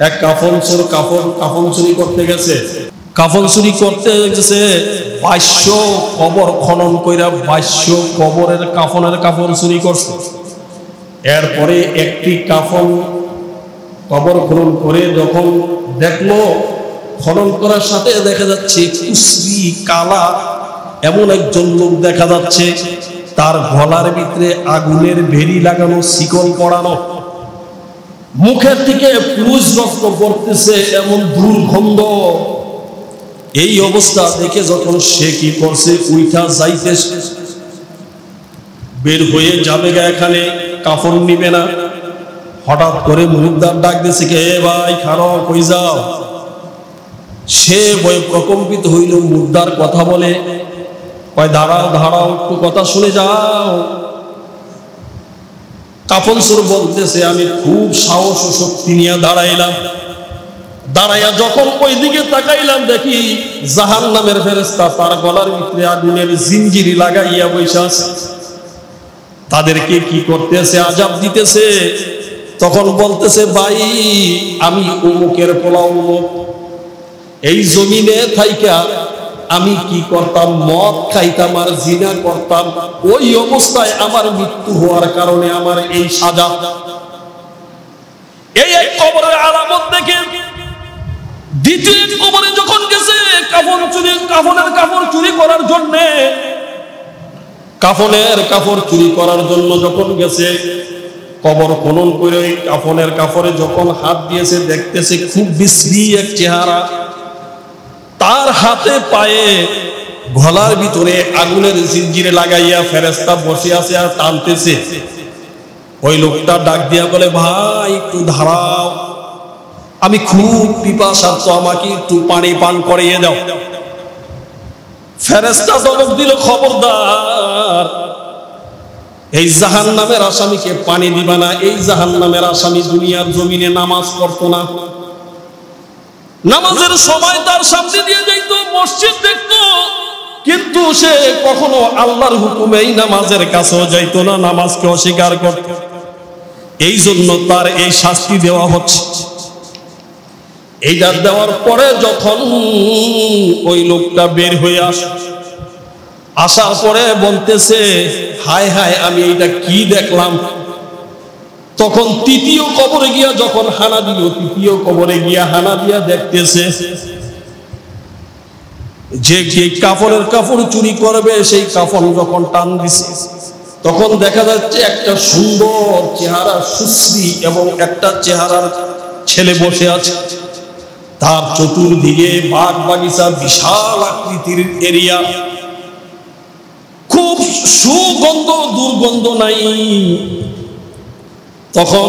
এক কাফন চুরি করতে গেছে। কাফন চুরি করতে গেছে 2200 কবর খনন কইরা 2200 কবরের কাফনের কাফন চুরি করছে। এরপরে একটি কাফন কবর খনন করে যখন দেখলো, খনন করার সাথে দেখা যাচ্ছে কুসরি কালা এমন একজন লোক দেখা যাচ্ছে, তার গলার ভিতরে আগুনের ভেড়ি লাগানো, শিকল পড়ানো, মুখের থেকে পুরুষ রক্ত পড়তেছে, এমন দুর্গন্ধ। এই অবস্থা দেখে যখন সে কি করছে, উইঠা যাইতে বের হয়ে যাবে গা, এখানে কাফন নিবে না, হঠাৎ করে মুরুদ্দার ডাক দিয়েছে, কে ভাই খারো, কই যাও? সে ভয়ে প্রকম্পিত হইল, মুদ্রার কথা বলে, কয় দাঁড়াও দাঁড়াও, একটু কথা শুনে যাও। কাফন চোর বলতেছে, আমি খুব সাহস ও শক্তি নিয়ে দাঁড়াইলাম, দাঁড়াইয়া যখন ওই দিকে তাকাইলাম, দেখি জাহান্নামের ফেরেশতা তার গলার ভিতরে আগুনের জিঞ্জিরি লাগাইয়া বইসা আছে, তাদেরকে কি করতেছে, আযাব দিতেছে। তখন বলতেছে, ভাই আমি অমুকের পোলা অমুক, এই জমিনে থাইকা আমি কি করতাম, মদ খাইতাম আর জিনা করতাম, ওই অবস্থায় আমার মৃত্যু হওয়ার কারণে আমার এই সাজা। এই এক কবরের আলামত দেখে দ্বিতীয় কবরে যখন গেছে কাফনের কাপড় চুরি করার জন্য, কাফনের কাপড় চুরি করার জন্য যখন গেছে, কবর খনন করে কাফনের কাপড়ে যখন হাত দিয়েছে, দেখতেছে খুব বিশ্রী এক চেহারা, তার হাতে পায়ে গলার ভিতরে আগুনের জিঞ্জিরে লাগাইয়া ফেরেশতা বসে আছে আর টানতেছে। ওই লোকটা ডাক দিয়া বলে, ভাই একটু দাঁড়াও, আমি খুব পিপাসার্থ, আমাকে একটু পানি পান করিয়ে দাও। ফেরেশতা জবাব দিল, খবরদার, এই জাহান্নামের আসামিকে পানি দিবা না। এই জাহান্নামের আসামি দুনিয়ার জমিনে নামাজ পড়তো না, নামাজের সময় তার সামনে দিয়ে যাইত, মসজিদ দেখতো, কিন্তু সে কখনো আল্লাহর হুকুমে এই নামাজের কাছেও যাইতো না, নামাজকে অস্বীকার করত। এই জন্য তার এই শাস্তি দেওয়া হচ্ছে। এইটা দেওয়ার পরে যখন ওই লোকটা বের হয়ে আসার পরে বলতেছে, হায় হায়, আমি এইটা কি দেখলাম। তখন তৃতীয় কবরে গিয়া যখন হানা দিল, তৃতীয় কবরে গিয়া হানা দিয়া দেখতেছে যে কাফনের কাপড় চুরি করবে, সেই কাফন যখন টান দিছে, তখন দেখা যাচ্ছে একটা সুন্দর চেহারা সুশ্রী এবং একটা চেহারার ছেলে বসে আছে, তার চতুর্দিকে বাগ বাগিচা, বিশাল আকৃতির এরিয়া, খুব সুগন্ধ, দুর্গন্ধ নাই। তখন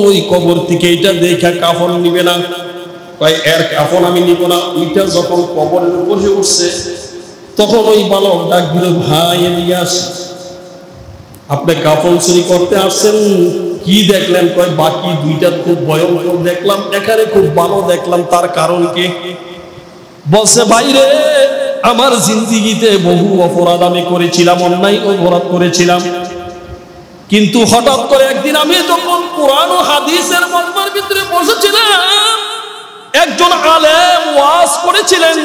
ওই কবর থেকে এটা দেখা কাফন নিবে না, তাই এর কাফন আমি নিব না। ওইটা যখন কবরের উপরে উঠছে, তখন ওই বালক ডাক দিল, ভাই এদিকে আসেন, আপনি কাফন চুরি করতে আসছেন, কি দেখলেন? কয় বাকি দুইটা খুব ভয়ঙ্কর দেখলাম, এখানে খুব ভালো দেখলাম, তার কারণ কি? বলছে, ভাইরে, আমার জিন্দেগিতে বহু অপরাধ আমি করেছিলাম, অন্যায় অপরাধ করেছিলাম, কিন্তু হঠাৎ করে একদিন আমি যখন কোরআন ও হাদিসের মজমার ভিতরে বসেছিলাম, একজন আলেম ওয়াজ করেছিলেন,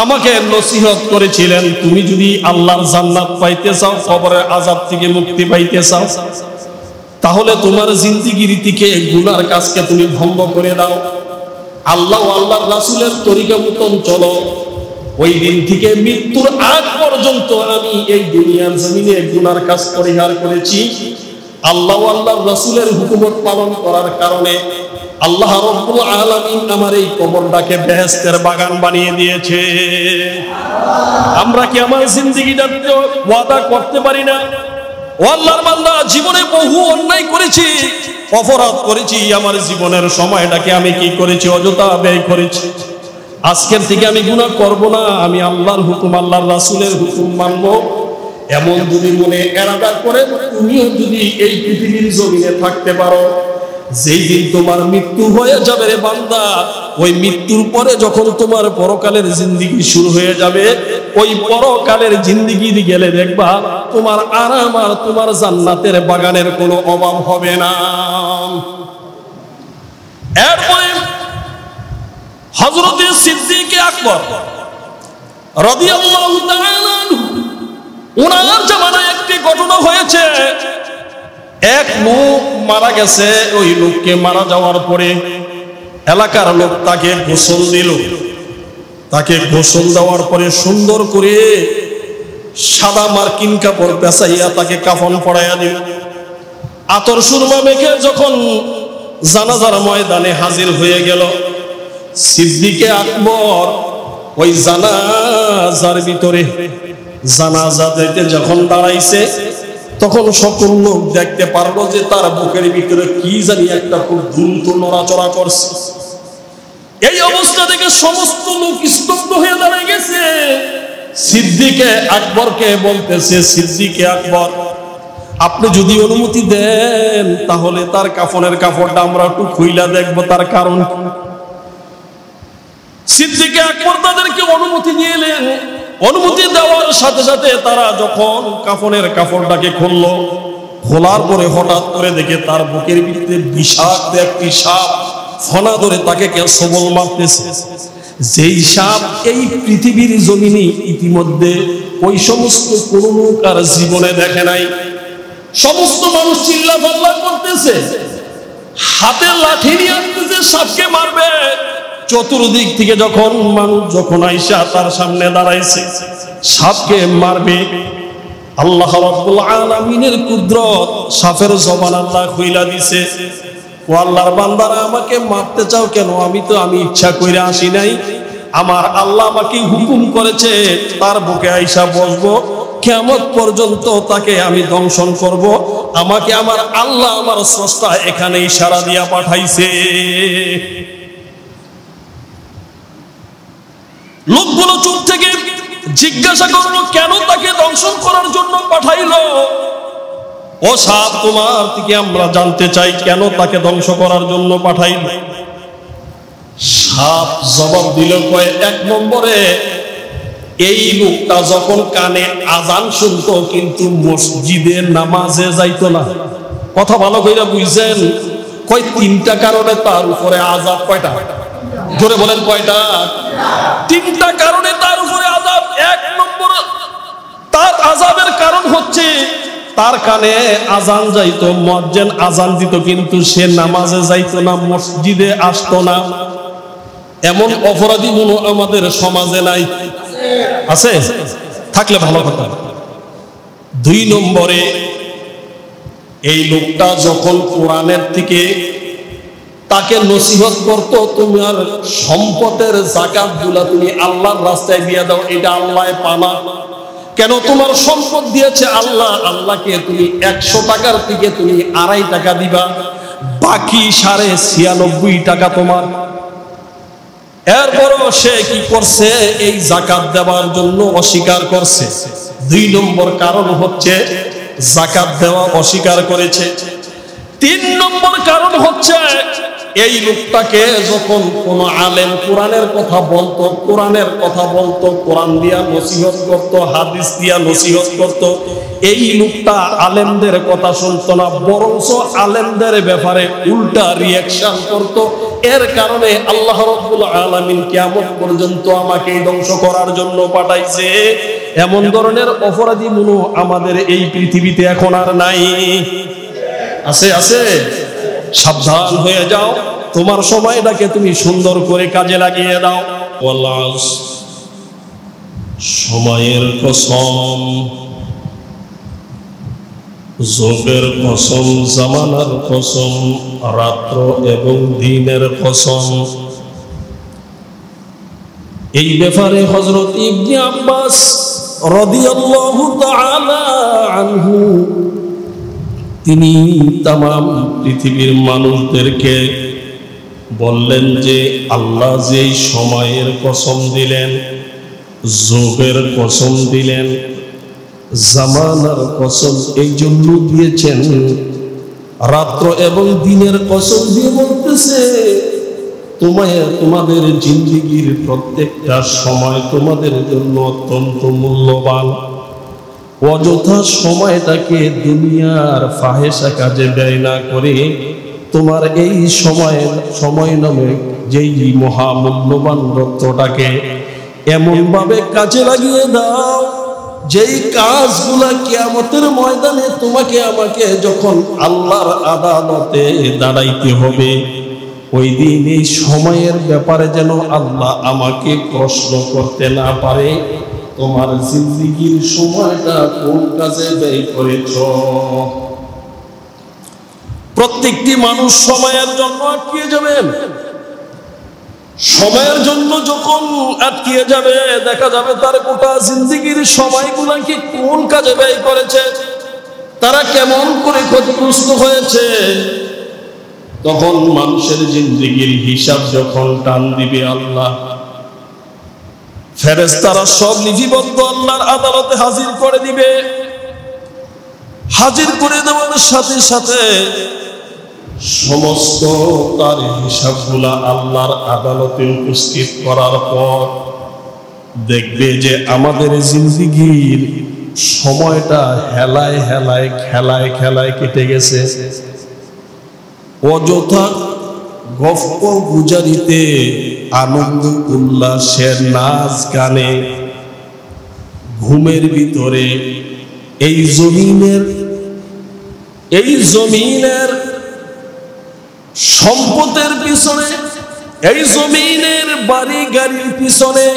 আমাকে নসিহত করেছিলেন, তুমি যদি আল্লাহর জান্নাত পাইতে চাও, কবরের আযাব থেকে মুক্তি পাইতে চাও, তাহলে তোমার জিন্দেগির থেকে গুনার কাজকে তুমি ভঙ্গ করে দাও, আল্লাহ আল্লাহর রাসূলের তরিকা মতন চলো। ওই দিন থেকে মৃত্যুর আগ পর্যন্ত আমি এই দুনিয়ার জমিনে গুনার কাজ পরিহার করেছি। আল্লাহ আল্লাহর রাসূলের হুকুমত পালন করার কারণে আল্লাহ রাব্বুল আলামিন আমার এই কবরটাকে বেহেশতের বাগান বানিয়ে দিয়েছে। আমরা কি আমার জিন্দেগিটাতে ওয়াদা করতে পারি না? ও আল্লাহর বান্দা, জীবনে বহু অন্যায় করেছি, অপরাধ করেছি, আমার জীবনের সময়টাকে আমি কি করেছি? অযথা ব্যয় করেছি। আজকের থেকে আমি গুনাহ করব না, আমি আল্লাহর হুকুম, আল্লাহর রাসূলের হুকুম মানব। এমন যদি মনে এরাদা করে তুমিও যদি এই পৃথিবীর জমিনে থাকতে পারো, যেই দিন তোমার মৃত্যু হয়ে যাবে রে বান্দা, ওই মৃত্যুর পরে যখন তোমার পরকালের জিন্দেগি শুরু হয়ে যাবে, ওই পরকালের জিন্দেগি গেলে দেখবা তোমার আরাম আর তোমার জান্নাতের বাগানের কোনো অভাব হবে না। এরপরে হযরত সিদ্দিক আকবর রাদিয়াল্লাহু তাআলা ওনার জামানায় একটি ঘটনা হয়েছে। এক লোক মারা গেছে। ওই লোককে মারা যাওয়ার পরে এলাকার লোক তাকে গোসল দিল। তাকে গোসল দেওয়ার পরে সুন্দর করে সাদা মার্কিন কাপড় পেঁচাইয়া তাকে কাফন পরাইয়া দিল। আতর সুরমা মেখে যখন জানাজার ময়দানে হাজির হয়ে গেল, সিদ্দিকে আকবর ওই জানাজার ভিতরে জানাজা দিতে যখন দাঁড়াইছে, তখন সকল লোক দেখতে পারলো যে তার বুকের ভিতরে কি জানি একটা খুব দ্রুত নড়াচড়া করছে। এই অবস্থা থেকে সমস্ত লোক স্তব্ধ হয়ে দাঁড়িয়ে গেছে। সিদ্দিকে আকবরকে বলতেছে, সিদ্দিকে আকবর, আপনি যদি অনুমতি দেন তাহলে তার কাফনের কাপড়টা আমরা একটু খুইলা দেখবো, তার কারণ। সিদ্দিকে আকবর তাদেরকে অনুমতি দিলেন। অনুমতি দেওয়ার সাথে সাথে তারা যখন কাফনের কাপড়টাকে খুললো, খোলার পরে হঠাৎ করে দেখে তার বুকের ভিতরে বিষাক্ত একটি সাপ ফনা ধরে তাকে কেউ সবল মারতেছে। যেই সাপ এই পৃথিবীর জমিনে ইতিমধ্যে ওই সমস্ত কোন লোক আর জীবনে দেখে নাই। সমস্ত মানুষ চিল্লা পাল্লা করতেছে, হাতে লাঠি নিয়ে আসতেছে, সাপকে মারবে। চতুর্দিক থেকে যখন মানুষ যখন আইসা তার সামনে দাঁড়াইছে সাপকে মারবে, আল্লাহ রাব্বুল আলামিনের কুদরত, সাপের জবান আল্লাহ খুইলা দিছে। ও আল্লাহর বান্দারা, আমাকে মারতে চাও কেন? আমি ইচ্ছা করে আসি নাই, আমার আল্লাহ আমাকে হুকুম করেছে তার বুকে আইসা বসবো, কিয়ামত পর্যন্ত তাকে আমি দংশন করব। আমাকে আমার আল্লাহ, আমার স্রষ্টা এখানে ইশারা দিয়া পাঠাইছে। লোকগুলো চুপ থেকে জিজ্ঞাসা করলো, কেন তাকে দংশন করার জন্য পাঠাইলো? ও সাপ, তোমার থেকে আমরা জানতে চাই কেন তাকে ধ্বংস করার জন্য পাঠাইল? সাপ জবাব দিল, এক নম্বরে এই লোকটা যখন কানে আজান শুনতো কিন্তু মসজিদে নামাজে যাইতো না। কথা ভালো করে বুঝছেন? কয় তিনটা কারণে তার উপরে আযাব। কয়টা? জোরে বলেন, কয়টা? তিনটা কারণে তার উপরে আযাব। এক নম্বর, তার আযাবের কারণ হচ্ছে তার কানে আজান যাইতো, মুয়াজ্জিন আজান দিত, কিন্তু সে নামাজে যাইতো না, মসজিদে আসতো না। এমন অপরাধী মনে আমাদের সমাজে নাই? আছে? থাকলে ভালো কথা। দুই নম্বরে, এই লোকটা যখন কোরআনের থেকে তাকে নসিহত করতো, তোমার সম্পদের যাকাতগুলা তুমি আল্লাহর রাস্তায় দিয়ে দাও, এটা আল্লাহ পানা। কেন? তোমার সম্পদ দিয়েছে আল্লাহ, আল্লাহকে তুমি 100 টাকার থেকে তুমি 2.5 টাকা দিবা, বাকি 96.5 টাকা তোমার। এরপরও সে কি করছে? এই যাকাত দেওয়ার জন্য অস্বীকার করছে। 2 নম্বর কারণ হচ্ছে যাকাত দেওয়া অস্বীকার করেছে। 3 নম্বর কারণ হচ্ছে এই লোকটাকে যখন কোন আলেম কোরআনের কথা বলতো, কোরআন দিয়া নসিহত করতো, হাদিস দিয়া নসিহত করতো, এই লোকটা আলেমদের কথা শুনতো না, বরঞ্চ আলেমদের ব্যাপারে উল্টা রিয়াকশন করতো। এর কারণে আল্লাহ রাব্বুল আলামিন কিয়ামত পর্যন্ত আমাকে ধ্বংস করার জন্য পাঠাইছে। এমন ধরনের অপরাধী মনে আমাদের এই পৃথিবীতে এখন আর নাই। আছে? আছে? সাবধান হয়ে যাও, তোমার সময়টাকে তুমি সুন্দর করে কাজে লাগিয়ে দাও। সময়ের কসম, যোগের কসম, জামানার কসম, রাত্র এবং দিনের কসম। এই ব্যাপারে হযরত ইবনে আব্বাস রাদিয়াল্লাহু তাআলা আনহু তিনি তামাম পৃথিবীর মানুষদেরকে বললেন যে আল্লাহ যেই সময়ের কসম দিলেন, যোগের কসম দিলেন, জামানার কসম এই জন্য দিয়েছেন, রাত্র এবং দিনের কসম দিয়ে বলতেছে তোমাদের জিন্দেগির প্রত্যেকটা সময় তোমাদের জন্য অত্যন্ত মূল্যবান। অযথা সময়টাকে দুনিয়ার ফাহেসা কাজে ব্যয় না করে তোমার এই সময় নামে যেই মহামূল্যবান রত্নটাকে এমন ভাবে কাজে লাগিয়ে দাও যেই কাজগুলা কিয়ামতের ময়দানে তোমাকে আমাকে যখন আল্লাহর আদালতে দাঁড়াইতে হবে, ওই দিন এই সময়ের ব্যাপারে যেন আল্লাহ আমাকে প্রশ্ন করতে না পারে, তোমার জিন্দেগীর সময়টা কোন কাজে ব্যয় করেছ। প্রত্যেকটি মানুষ সময়ের জন্য আটকিয়ে যাবেন। সময়ের জন্য যখন আটকিয়ে যাবে, দেখা যাবে তার গোটা জিন্দেগীর সময়গুলোকে কোন কাজে ব্যয় করেছে, তারা কেমন করে ক্ষতিগ্রস্ত হয়েছে। তখন মানুষের জিন্দেগীর হিসাব যখন টান দিবে আল্লাহ, ফেরেশতারা সব লিপিবদ্ধ আল্লাহর আদালতে হাজির করে দিবে। হাজির করে দেওয়ার সাথে সাথে সমস্ত তার হিসাবগুলা আল্লাহর আদালতে উপস্থিত করার পর দেখবে যে আমাদের জিন্দেগীর সময়টা হেলায় হেলায় খেলায় খেলায় কেটে গেছে। অযথা গল্প গুজারিতে, আনন্দ উল্লাসের নাচ গানে, ঘুমের ভিতরে এই জমিনের সম্পদের পিছনে, এই জমিনের বাড়ি গাড়ির পিছনে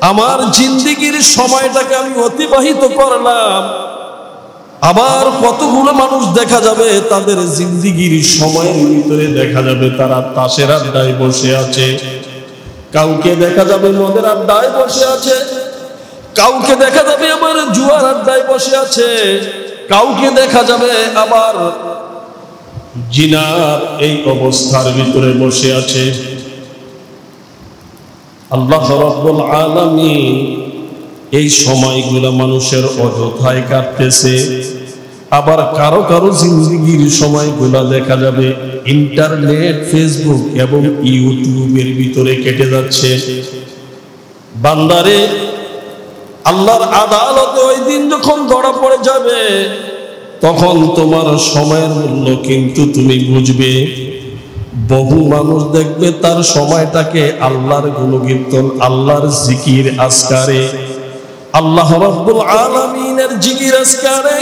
আমার জিন্দেগীর সময়টাকে আমি অতিবাহিত করলাম। আবার কতগুলো মানুষ দেখা যাবে তাদের জিন্দেগীর সময়ের ভিতরে দেখা যাবে তারা তাসের আড্ডায় বসে আছে, কাউকে দেখা যাবে মদের আড্ডায় বসে আছে, কাউকে দেখা যাবে আবার জুয়ার আড্ডায় বসে আছে, কাউকে দেখা যাবে আবার জিনার এই অবস্থার ভিতরে বসে আছে। আল্লাহ রাব্বুল আলামিন এই সময়গুলো মানুষের অযথায় কাটতেছে। আবার কারো কারো জিন্দেগীর সময়গুলো দেখা যাবে ইন্টারনেট, ফেসবুক এবং ইউটিউবের ভিতরে কেটে যাচ্ছে। বান্দারে, আল্লাহর আদালতে ওই দিন যখন ধরা পড়ে যাবে, তখন তোমার সময়ের মূল্য কিন্তু তুমি বুঝবে। বহু মানুষ দেখবে তার সময়টাকে আল্লাহর গুণকীর্তন, আল্লাহর জিকির আজকারে, আল্লাহ রাব্বুল আলামিনের জিকির আজকারে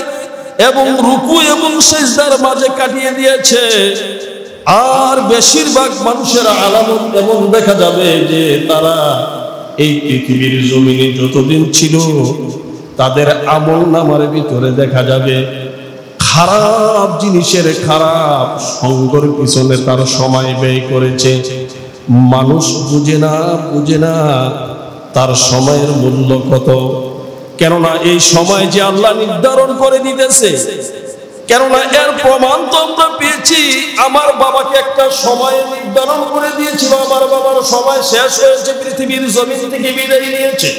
এবং রুকু এবং সিজদার মাঝে কাটিয়ে দিয়েছে। আর বেশিরভাগ মানুষের আলামত এমন দেখা যাবে যে তারা এই পৃথিবীর জমিনে যতদিন ছিল তাদের আমল নামার ভিতরে দেখা যাবে খারাপ জিনিসের, খারাপ সঙ্গর পিছনে তার সময় ব্যয় করেছে। মানুষ বুঝে না তার সময়ের মূল্য কত। কেননা এই সময় যে আল্লাহ নির্ধারণ করে দিতেছে, কেননা এর প্রমাণ তো আমরা পেয়েছি। আমার বাবাকে একটা সময় নির্ধারণ করে দিয়েছিল, আমার বাবার সময় শেষ হয়েছে, পৃথিবীর জমিন থেকে বিদায় নিয়েছে।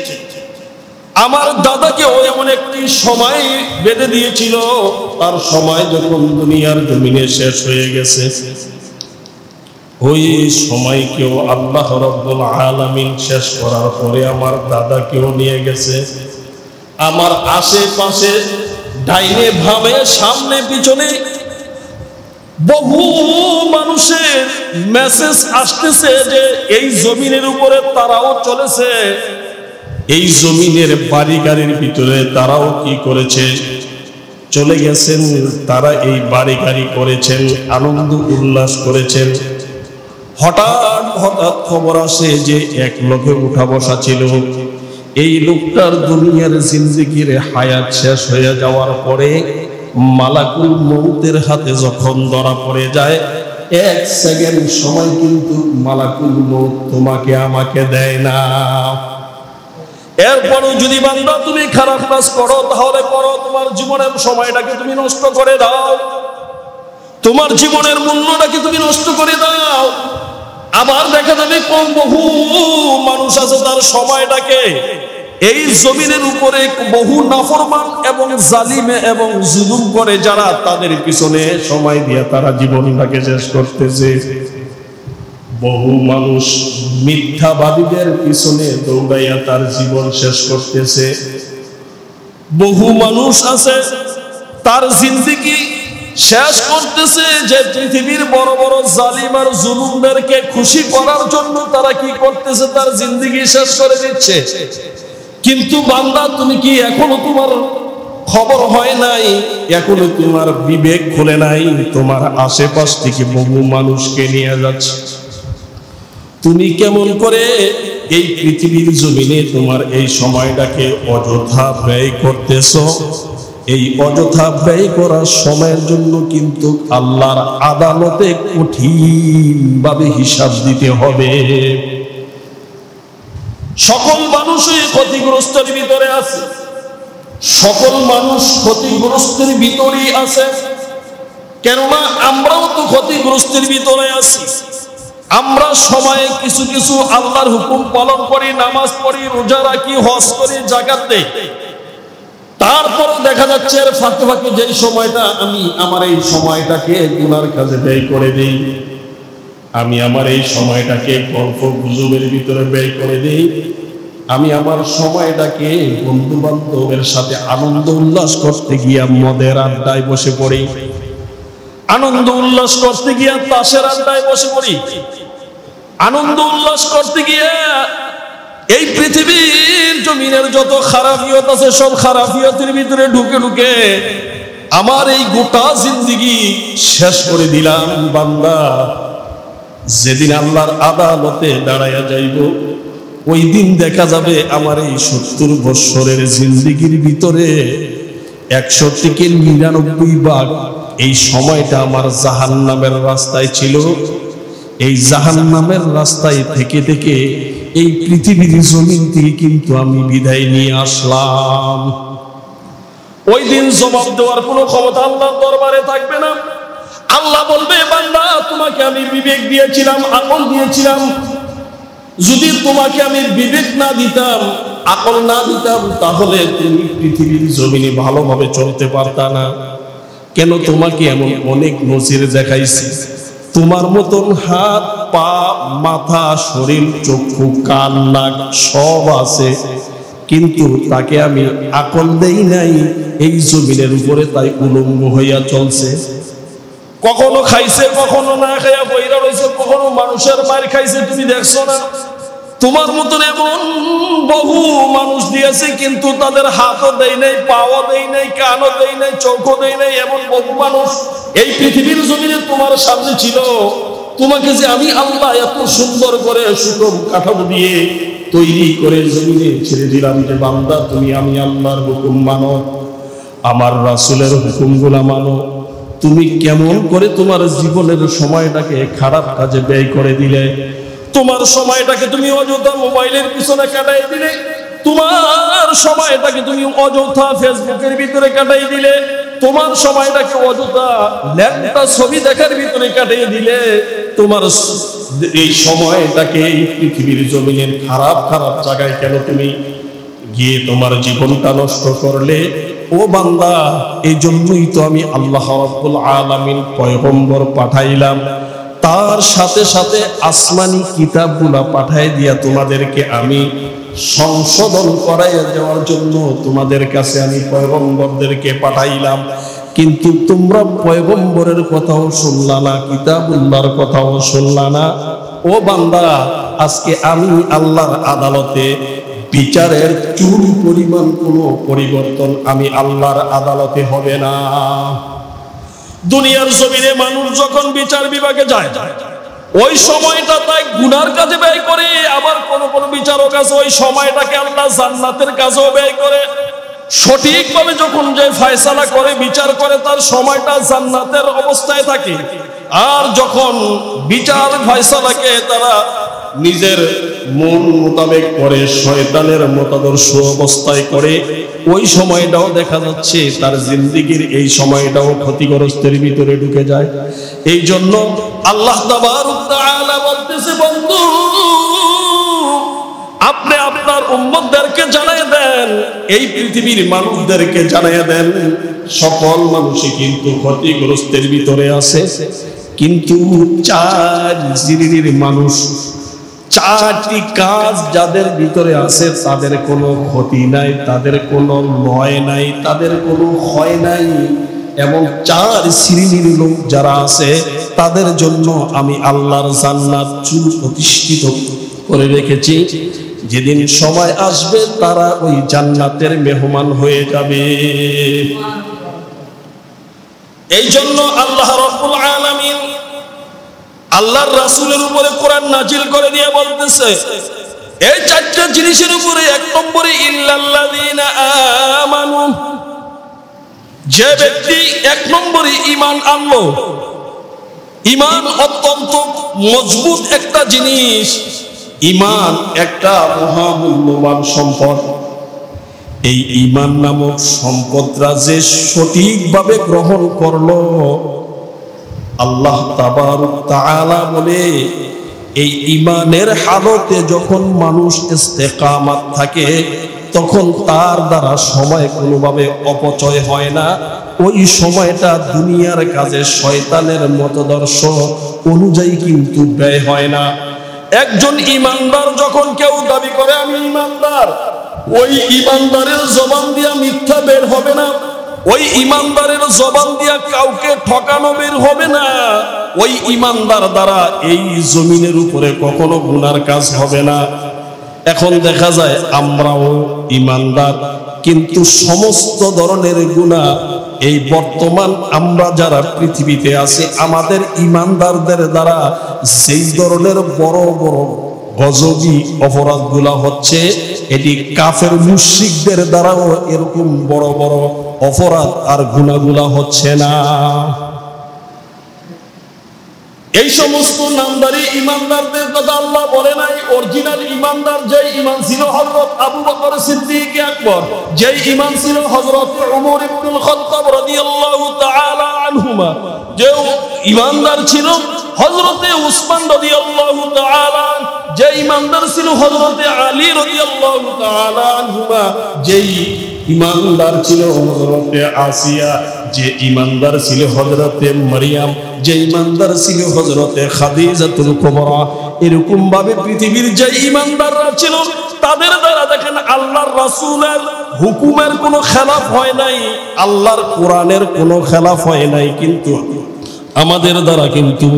আমার দাদাকেও এমন একটি সময় বেঁধে দিয়েছিল, তার সময় যখন দুনিয়ার জমিনে শেষ হয়ে গেছে, ওই সময়কেও আল্লাহ রাব্বুল আলামিন শেষ করার পরে আমার দাদাকেও নিয়ে গেছে। আমার আশেপাশে ডাইনে ভাবে সামনে পিছনে বহু মানুষের মেসেজ আসতেছে যে এই জমিনের উপরে তারাও চলেছে, এই জমিনের বাড়ি গাড়ির ভিতরে তারাও কি করেছে, চলে গেছেন। তারা এই বাড়ি গাড়ি করেছেন, আনন্দ উল্লাস করেছেন। হঠাৎ খবর আসে যে এক লোকে উঠা বসা ছিল, এই লোকটার দুনিয়ার জিন্দেগির হায়াত শেষ হয়ে যাওয়ার পরে মালাকুল মউতের হাতে যখন ধরা পড়ে যায়, এক সেকেন্ড সময় কিন্তু মালাকুল মউত তোমাকে আমাকে দেয় না। এরপরও যদি বান্দা তুমি খারাপ কাজ করো, তাহলে করো, তোমার জীবনের সময়টাকে তুমি নষ্ট করে দাও, তোমার জীবনের মূল্যটাকে তুমি নষ্ট করে দাও। আবার দেখা যাবে কম বহু মানুষ আছে তার সময়টাকে এই জমিনের উপরে বহু নাফরমান এবং জালিমে এবং জুলুম করে যারা, তাদের পিছনে সময় দিয়ে তারা জীবনটাকে শেষ করতেছে। বহু মানুষ মিথ্যাবাদীদের পিছনে দৌড়াইয়া তার জীবন শেষ করতেছে। বহু মানুষ আছে তার জিন্দেগি শেষ করতেছে যে পৃথিবীর বড় বড় জালিম আর জুলুমদেরকে খুশি করার জন্য তারা কি করতেছে, তার জিন্দেগি শেষ করে দিচ্ছে। কিন্তু বান্দা, তুমি কি এখনো তোমার খবর হয় নাই, এখনো তোমার বিবেক খুলে নাই? তোমার আশেপাশ থেকে বহু মানুষকে নিয়ে যাচ্ছে। তুমি কেমন করে এই পৃথিবীর জমিনে তোমার এই সময়টাকে অযথা ব্যয় করতেছো? এই অযথা ব্যয় করার সময়ের জন্য কিন্তু আল্লাহর আদালতে কঠিন ভাবে হিসাব দিতে হবে। সকল মানুষই ক্ষতিগ্রস্তের ভিতরে আছে, সকল মানুষ ক্ষতিগ্রস্তের ভিতরেই আছে। কেননা আমরাও তো ক্ষতিগ্রস্তের ভিতরে আছি। আমরা সময়ে কিছু কিছু আল্লাহর হুকুম পালন করি, নামাজ পড়ি, রোজা রাখি, হজ করি, যাকাত দেই। তারপর দেখা যাচ্ছে এর ফাঁকে ফাঁকে যেই সময়টা আমি আমার এই সময়টাকে গুনার কাজে ব্যয় করে দিই, আমি আমার এই সময়টাকে গল্প গুজবের ভিতরে ব্যয় করে দিই, আমি আমার সময়টাকে বন্ধু বান্ধবের সাথে আনন্দ উল্লাস করতে গিয়া মদের আড্ডায় বসে পড়ি, আনন্দ উল্লাস করতে গিয়া তাসের আড্ডায় বসে পড়ি, আনন্দ উল্লাস করতে গিয়া এই পৃথিবীর জমিনের যত খারাপিয়ত আছে সব খারাপিয়তের ভিতরে ঢুকে ঢুকে আমার এই গোটা জিন্দেগি শেষ করে দিলাম। বান্দা, যেদিন আল্লাহর আদালতে দাঁড়াইয়া যাইব, ওই দিন দেখা যাবে আমার এই 70 বৎসরের জিন্দেগির ভিতরে 100 থেকে 99 ভাগ এই সময়টা আমার জাহান্নামের রাস্তায় ছিল। এই জাহান্নামের রাস্তায় থেকে থেকে এই পৃথিবীর জমিন থেকে কিন্তু আমি বিদায় নিয়ে আসলাম। ওই দিন জবাব দেওয়ার কোনো ক্ষমতা আল্লাহর দরবারে থাকবে না। আল্লাহ বলবে, বান্দা, তোমাকে আমি বিবেক দিয়েছিলাম, আকল দিয়েছিলাম। যদি তোমাকে আমি বিবেক না দিতাম, আকল না দিতাম, তাহলে তুমি পৃথিবীর জমিনে ভালোভাবে চলতে পারতা না। কেন? তোমাকে এমন অনেক নজির দেখাইছি, তোমার মতন হাত, পা, মাথা, শরীর, চক্ষু, কান, নাক সব আছে, কিন্তু তাকে আমি আকল দেই নাই। এই জমিনের উপরে তাই উলঙ্গ হইয়া চলছে। কখনো খাইছে, কখনো না খাইয়া বইরা রয়েছে, কখনো মানুষের মার খাইছে, তুমি দেখছো না? তোমার মতন এমন বহু মানুষ দিয়েছে, কিন্তু তাদের হাতও দেয় নাই, পাও দেয় নাই, কানও দেয় নাই, চোখও দেয় নাই। এমন বহু মানুষ এই পৃথিবীর জমিনে তোমার সামনে ছিল। তোমাকে যে আমি আল্লাহ এত সুন্দর করে সুগম কাঠামো দিয়ে তৈরি করে জমিনে ছেড়ে দিলাম যে বান্দা, তুমি আমি আল্লাহর হুকুম মানো, আমার রাসূলের হুকুমগুলা মানো। তুমি কেমন করে তোমার জীবনের সময়টাকে খারাপ কাজে ব্যয় করে দিলে? তোমার সময়টাকে তুমি অযথা মোবাইলের পিছনে কাটাই দিলে, তোমার সময়টাকে তুমি অযথা ফেসবুকের ভিতরে কাটাই দিলে, তোমার সময়টাকে অযথা ল্যাপটপ ছবি দেখার ভিতরে কাটিয়ে দিলে। তোমার এই সময়টাকে এই পৃথিবীর জমিনের খারাপ খারাপ জায়গায় কেন তুমি গিয়ে তোমার জীবনটা নষ্ট করলে? ও বান্দা, এই জন্যই তো আমি আল্লাহ রাব্বুল আলামিন পয়গম্বর পাঠাইলাম, তার সাথে সাথে আসমানি কিতাবগুলা পাঠাই দিয়া তোমাদেরকে আমি সংশোধন করাইয়া দেওয়ার জন্য তোমাদের কাছে আমি পয়গম্বরদেরকে পাঠাইলাম। কিন্তু তোমরা পয়গম্বরের কথাও শুনলা না, কিতাবুল্লাহর কথাও শুনলা না। ও বান্দা, আজকে আমি আল্লাহর আদালতে বিচারের চুল পরিমাণ কোনো পরিবর্তন আমি আল্লাহর আদালতে হবে না। দুনিয়ার জমিনে মানুষ যখন বিচার বিভাগে যায়, ওই সময়টা তাই গুনার কাজে ব্যয় করে। আবার কোন কোন বিচারক আছে ওই সময়টাকে আল্লাহ জান্নাতের কাজেও ব্যয় করে। সঠিকভাবে যখন যে ফয়সালা করে, বিচার করে, তার সময়টা জান্নাতের অবস্থায় থাকে। আর যখন বিচার ফয়সালাকে তারা নিজের মন মোতাবেক করে, শয়তানের মতাদর্শ অবস্থায় করে, ওই সময়টাও দেখা যাচ্ছে তার জিন্দেগির এই সময়টাও ক্ষতিগ্রস্তের ভিতরে ঢুকে যায়। এই জন্য আল্লাহ তাবারক তাআলা বলতেছে, বন্ধু, আপনি আপনার উম্মতদেরকে জানাই দেন, এই পৃথিবীর মানুষদেরকে জানাই দেন, সকল মানুষই কিন্তু ক্ষতিগ্রস্তের ভিতরে আছে। কিন্তু 4 শ্রেণীর মানুষ, 4টি কাজ যাদের ভিতরে আছে, তাদের কোনো ক্ষতি নাই, তাদের কোনো লয় নাই, তাদের কোনো ক্ষয় নাই। এবং 4 শ্রেণীর লোক যারা আছে তাদের জন্য আমি আল্লাহর জান্নাত প্রতিষ্ঠিত করে রেখেছি। যেদিন সময় আসবে তারা ওই জান্নাতের মেহমান হয়ে যাবে। এই জন্য আল্লাহ রাব্বুল আলামিন আল্লাহর রাসূলের উপরে কোরআন নাজিল করে দিয়ে বলতেছে এই 4টা জিনিসের উপরে 1 নম্বরে ইল্লাল্লাযীনা আমানু, যে ব্যক্তি 1 নম্বরে ঈমান আনলো। ঈমান অত্যন্ত মজবুত একটা জিনিস, ঈমান একটা মহামূল্যবান সম্পদ। এই ঈমান নামক সম্পদটা যে সঠিকভাবে গ্রহণ করলো, আল্লাহ তাবারক তাআলা বলে এই ঈমানের হালতে যখন মানুষ ইস্তেকামাত থাকে তখন তার দ্বারা সময় কোনোভাবে অপচয় হয় না। ওই সময়টা দুনিয়ার কাজে শয়তানের মতদর্শ অনুযায়ী কিন্তু ব্যয় হয় না। একজন ঈমানদার যখন কেউ দাবি করে আমি ঈমানদার, ওই ঈমানদারের জবান দিয়া মিথ্যা বের হবে না, ওই ঈমানদারের জবান দিয়া কাউকে ঠকানো বের হবে না, ওই ঈমানদার দ্বারা এই জমিনের উপরে কখনো গুনার কাজ হবে না। এখন দেখা যায় আমরাও ঈমানদার, কিন্তু সমস্ত ধরনের গুনাহ এই বর্তমান আমরা যারা পৃথিবীতে আছি আমাদের ঈমানদারদের দ্বারা যেই ধরনের বড় বড় গজবী অপরাধগুলা হচ্ছে, এটি কাফের মুশরিকদের দ্বারাও এরকম বড় বড় অপরাধ আর গুনাহগুলা হচ্ছে না। এই সমস্ত নামদারি ঈমানদারদের কথা আল্লাহ বলে নাই। অরিজিনাল ঈমানদার যেই ঈমান ছিল হযরত আবু বকর সিদ্দিক আকবর, যেই ঈমান ছিল হযরত ওমর ইবনুল খাত্তাব রাদিয়াল্লাহু তাআলা আনহুমা, যে ঈমানদার ছিল হযরতে উসমান রাদিয়াল্লাহু তাআলা, যে ঈমানদার ছিল হযরতে আলী রাদিয়াল্লাহু তাআলা আনহুমা, যেই ঈমানদার ছিল হযরতে আসিয়া, যে ঈমানদার ছিল হযরতে মারিয়াম, যে ঈমানদার ছিল হযরতে খাদিজাতুল কুবরা। এরকম ভাবে পৃথিবীর যে ঈমানদাররা ছিল তাদের দ্বারা দেখেন আল্লাহর রাসূলের হুকুমের কোনো খেলাফ হয় নাই, আল্লাহর কোরআনের কোনো খেলাফ হয় নাই। কিন্তু আমাদের দ্বারা কিন্তু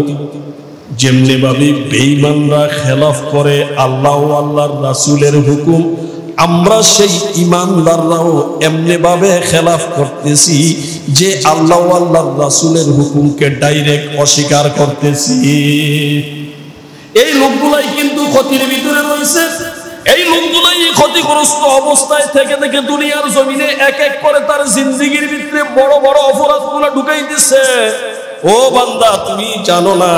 যেমনি ভাবে বেঈমানরা খেলাফ করে আল্লাহ ও আল্লাহর রাসূলের হুকুম, আমরা সেই ঈমানদাররাও এমনি ভাবে খেলাফ করতেছি যে আল্লাহ ও আল্লাহর রাসূলের হুকুমকে ডাইরেক্ট অস্বীকার করতেছি। এই লোকগুলাই কিন্তু ক্ষতির ভিতরে রয়েছে। এই লোকগুলাই ক্ষতিগ্রস্ত অবস্থায় থেকে থেকে দুনিয়ার জমিনে এক এক করে তার জিন্দেগির ভিতরে বড় বড় অপরাধগুলো ঢুকাই দিচ্ছে। ও বান্দা, তুমি জানো না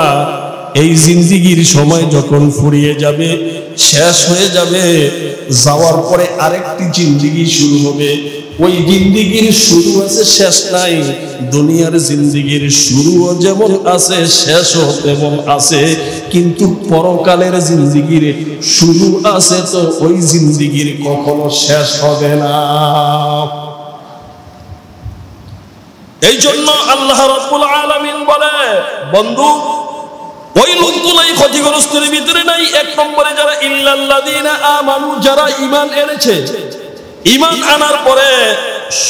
এই জিন্দেগির সময় যখন ফুরিয়ে যাবে, শেষ হয়ে যাবে, যাওয়ার পরে আরেকটি জিন্দেগি শুরু হবে। ওই জিন্দেগির শুরু আছে, শেষ নাই। দুনিয়ার জিন্দেগির শুরুও যেমন আছে, শেষও তেমন আছে, কিন্তু পরকালের জিন্দেগির শুরু আছে, তো ওই জিন্দেগির কখনো শেষ হবে না। এই জন্য আল্লাহ রাব্বুল আলামিন বলে, বন্ধু ওই লোকগুলাই ক্ষতিগ্রস্তের ভিতরে নাই। 1 নম্বরে যারা ইল্লাল্লাযীনা আমানু, যারা ঈমান এনেছে, ঈমান আনার পরে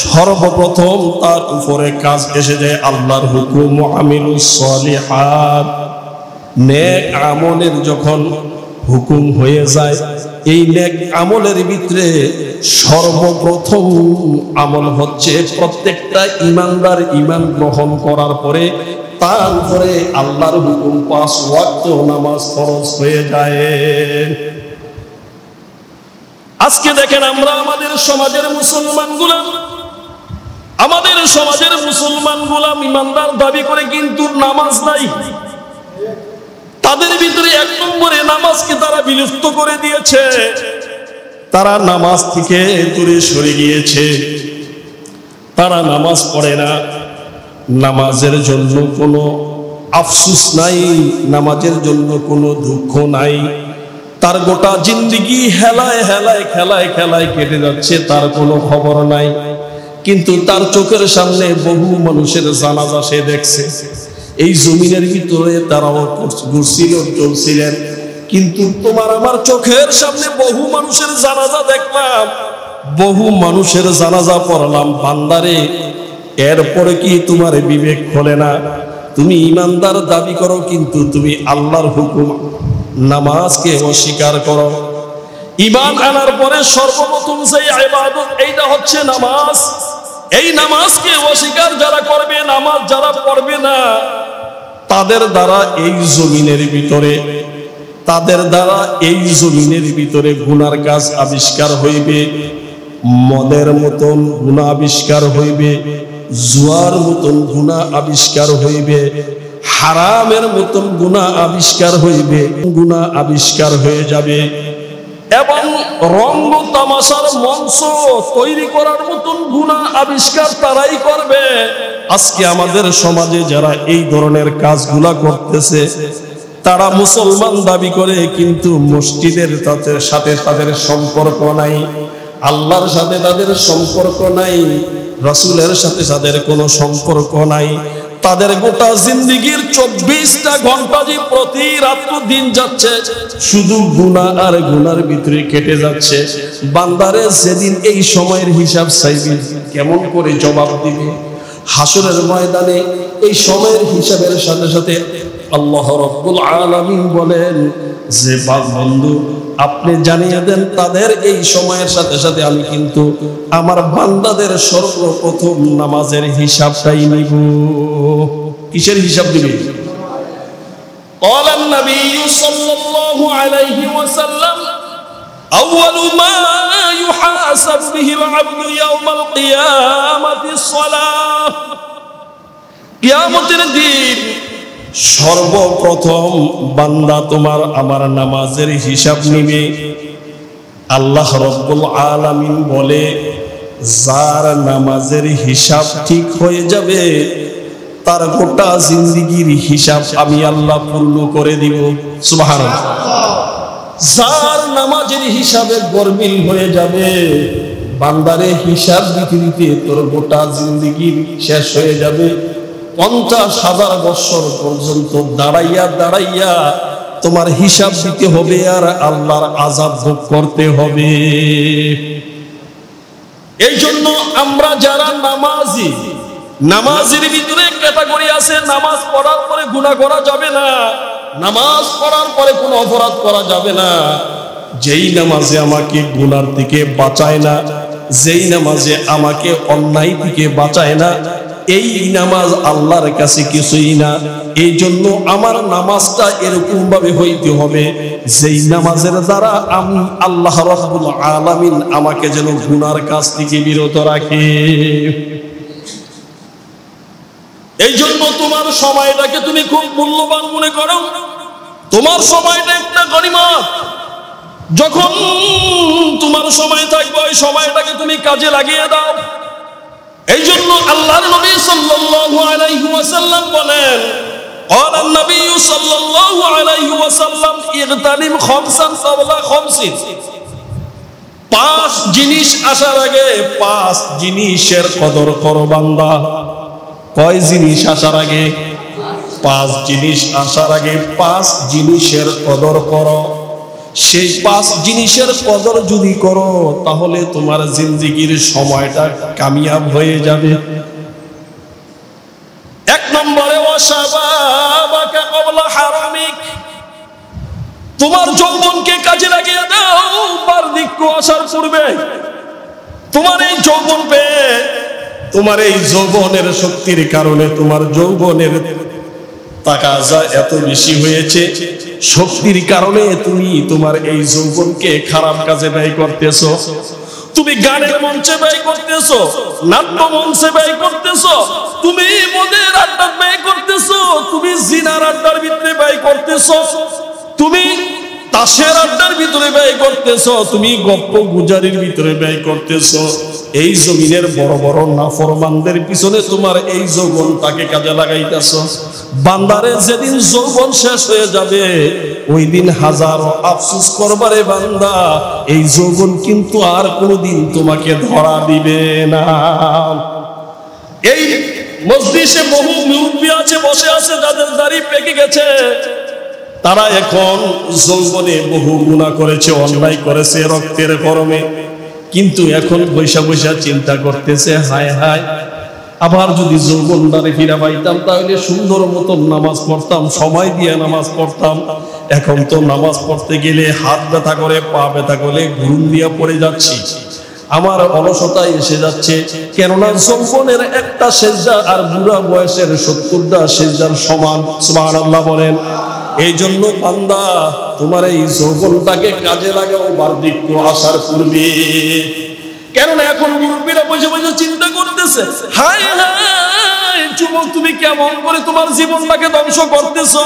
সর্বপ্রথম তার উপরে কাজ এসে যায় আল্লাহর হুকুম, আমিলুস সলিহাত, নেক আমলের যখন হুকুম হয়ে যায়, এই নেক আমলের ভিতরে সর্বপ্রথম আমল হচ্ছে প্রত্যেকটা ঈমানদার ঈমান গ্রহণ করার পরে তার উপরে আল্লাহর হুকুম 5 ওয়াক্ত নামাজ ফরজ হয়ে যায়। আজকে দেখেন আমরা আমাদের সমাজের মুসলমানগুলা ঈমানদার দাবি করে কিন্তু নামাজ নাই। তাদের ভিতরে 1 নম্বরে নামাজকে তারা বিলুপ্ত করে দিয়েছে, তারা নামাজ থেকে দূরে সরে গিয়েছে, তারা নামাজ পড়ে না, নামাজের জন্য কোনো আফসোস নাই, নামাজের জন্য কোনো দুঃখ নাই, তার গোটা জিন্দেগি হেলায় হেলায় খেলায় খেলায় কেটে যাচ্ছে, তার কোনো খবর নাই। কিন্তু তার চোখের সামনে বহু মানুষের জানাজা সে দেখছে। এই জমিনের ভিতরে তারাও ঘুরছিল, চলছিলেন, কিন্তু তোমার আমার চোখের সামনে বহু মানুষের জানাজা দেখলাম, বহু মানুষের জানাজা পড়লাম। বান্দারে, এরপরে কি তোমার বিবেক খোলে না? তুমি ইমানদার দাবি করো, কিন্তু তুমি আল্লাহর হুকুম নামাজকে অস্বীকার করো। ঈমান আনার পরে সর্বপ্রথম যে ইবাদত, এইটা হচ্ছে নামাজ। এই নামাজকে অস্বীকার যারা করবে, নামাজ যারা পড়বে না, তাদের দ্বারা এই জমিনের ভিতরে গুনার কাজ আবিষ্কার হইবে। মদের মতন গুনাহ আবিষ্কার হইবে, জুয়ার মতন গুনাহ আবিষ্কার হইবে, হারামের মতন গুনাহ আবিষ্কার হইবে, গুনাহ আবিষ্কার হয়ে যাবে। এবং রঙ্গ তামাশার মঞ্চ তৈরি করার মতন গুনাহ আবিষ্কার তারাই করবে। আজকে আমাদের সমাজে যারা এই ধরনের কাজগুলা করতেছে, তারা মুসলমান দাবি করে, কিন্তু মসজিদের সাথে তাদের সম্পর্ক নাই, আল্লাহর সাথে তাদের সম্পর্ক নাই, রাসূলের সাথে তাদের কোনো সম্পর্ক নাই। তাদের গোটা জিন্দেগীর 24টা ঘন্টা যে প্রতি রাত্র দিন যাচ্ছে শুধু গুনাহ আর গুনার ভিতরে কেটে যাচ্ছে। বান্দারে যেদিন এই সময়ের হিসাব চাইবে, কেমন করে জবাব দিবে? হাসরের ময়দানে এই সময়ের হিসাবের সাথে সাথে আল্লাহ রাব্বুল আলামিন বলেন যে বন্ধু, আপনি জানিয়ে দেন তাদের এই সময়ের সাথে সাথে আমি কিন্তু আমার বান্দাদের সর্বপ্রথম নামাজের হিসাবটাই নিব। কিসের হিসাব দিবে? قال النبي صلى الله عليه وسلم أول ما يحاسب به العبد يوم القيامة الصلاة। কিয়ামতের দিন সর্বপ্রথম বান্দা তোমার আমার নামাজের হিসাব নিবে। আল্লাহ রাব্বুল আলামিন বলে, যার নামাজের হিসাব ঠিক হয়ে যাবে তার গোটা জিন্দেগীর হিসাব আমি আল্লাহ পূর্ণ করে দিব। সুবহানাল্লাহ। যার নামাজের হিসাবে গরমিল হয়ে যাবে, বান্দারে হিসাব দিতে দিতে তোর গোটা জিন্দেগীর শেষ হয়ে যাবে। 50,000 বছর পর্যন্ত দাঁড়াইয়া দাঁড়াইয়া তোমার হিসাব দিতে হবে আর আল্লাহর আযাব ভোগ করতে হবে। এই জন্য আমরা যারা নামাজি, নামাজের ভিতরে ক্যাটাগরি আছে, নামাজ পড়ার পরে গুনাহ করা যাবে না, নামাজ পড়ার পরে কোনো অপরাধ করা যাবে না। যেই নামাজে আমাকে গুনার থেকে বাঁচায় না, যেই নামাজে আমাকে অন্যায় থেকে বাঁচায় না, এই নামাজ আল্লাহর কাছে কিছুই না। এই জন্য আমার নামাজটা এরকম ভাবে হইতে হবে যেই নামাজের দ্বারা আমি আল্লাহ রাব্বুল আলামিন আমাকে যেন গুনার কাজ থেকে বিরত রাখে। এই জন্য তোমার সময়টাকে তুমি খুব মূল্যবান মনে করো। তোমার সময়টা একটা গনিমত। যখন তোমার সময় থাকবে ওই সময়টাকে তুমি কাজে লাগিয়ে দাও। এই জন্য আল্লাহর নবী সাল্লাল্লাহু আলাইহি ওয়াসাল্লাম বলেন, قال النبي صلى الله عليه وسلم اغتنم خمسا قبل خمس। 5 জিনিস আসার আগে 5 জিনিসের কদর করো বান্দা। কয় জিনিস আসার আগে? 5 জিনিস আসার আগে 5 জিনিসের কদর করো। সেই 5 জিনিসের কদর যদি করো তাহলে তোমার জিন্দেগীর সময়টা কামিয়াব হয়ে যাবে। 1 নম্বরে ওয়াশাবাবাকা ক্বাবলা হারামিক। তোমার যৌবনকে কাজে লাগিয়ে দাও বার্ধক্য আসার পূর্বে। তোমার এই যৌবন পেয়ে, তোমার এই যৌবনের শক্তির কারণে তোমার যৌবনের তাকাজা এত বেশি হয়েছে, শক্তির কারণে তুমি তোমার এই যৌবনকে খারাপ কাজে ব্যয় করতেছো। তুমি গানের মঞ্চে ব্যয় করতেছো, নাট্য মঞ্চে ব্যয় করতেছো, তুমি মদের আড্ডা ব্যয় করতেছো, তুমি জিনার আড্ডার ভিতরে ব্যয় করতেছো, তুমি তাসের আড্ডার ভিতরে ব্যয় করতেছো, তুমি গপ্প গুজারির ভিতরে ব্যয় করতেছো। এই জমিনের বড় বড় নাফরমানদের পিছনে তোমার এই যৌবনটাকে কাজে লাগাইতেছো। বান্দারে যেদিন যৌবন শেষ হয়ে যাবে ওই দিন হাজারো আফসোস করবারে বান্দা, এই যৌবন কিন্তু আর কোনোদিন তোমাকে ধরা দিবে না। এই মজলিসে বহু মুরব্বি আছে, বসে আছে, যাদের দাড়ি পেকে গেছে, তারা এখন যৌবনে বহু গুনাহ করেছে, অন্যায় করেছে রক্তের গরমে, কিন্তু এখন বৈশা বৈশা চিন্তা করতেছে, হায় হায় আবার যদি যৌবনটারে ফিরা পাইতাম তাহলে সুন্দর মতন নামাজ পড়তাম, সময় দিয়ে নামাজ পড়তাম। এখন তো নামাজ পড়তে গেলে হাত ব্যথা করে, পা ব্যথা করে, ঘুম দিয়া পড়ে যাচ্ছি, আমার অলসতা এসে যাচ্ছে। কেননা যৌবনের একটা সেজদা আর বুড়া বয়সের 70টা সেজদার সমান। সুবহানাল্লাহ বলেন। এই জন্য বান্দা, তোমার এই যৌবনটাকে কাজে লাগাও বার্ধক্য আসার পূর্বে। কেননা এখন মুরব্বীরা বসে বসে চিন্তা করতেছে, হায় হায় যুবক, তুমি কেমন করে তোমার জীবনটাকে ধ্বংস করতেছো।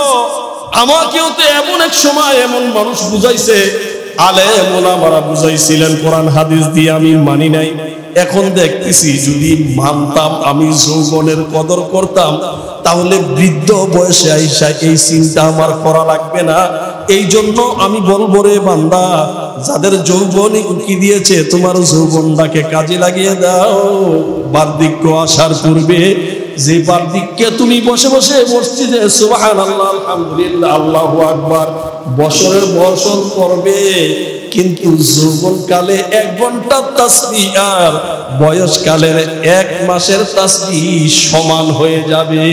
আমাকেও তো এমন এক সময় এমন মানুষ বুঝাইছে, আলেম ওলামারা বুঝাইছিলেন, কোরআন হাদিস দিয়ে আমি মানি নাই। এখন দেখতেছি যদি মানতাম, আমি যৌবনের কদর করতাম, তাহলে বৃদ্ধ বয়সে আইসা এই চিন্তা আমার করা লাগবে না। এই জন্য আমি বলবো, রে বান্দা, যাদের যৌবনই উকি দিয়েছে, তোমার যৌবনটাকে কাজে লাগিয়ে দাও বার্ধক্য আসার পূর্বে। যে বার্ধক্যে তুমি বসে বসে মসজিদে সুবহানাল্লাহ, আলহামদুলিল্লাহ, আল্লাহু আকবার বছরের বছর করবে, কিন্তু যৌবনকালে 1 ঘন্টার তাসবিহ আর বয়সকালের 1 মাসের তাসবিহ সমান হয়ে যাবে।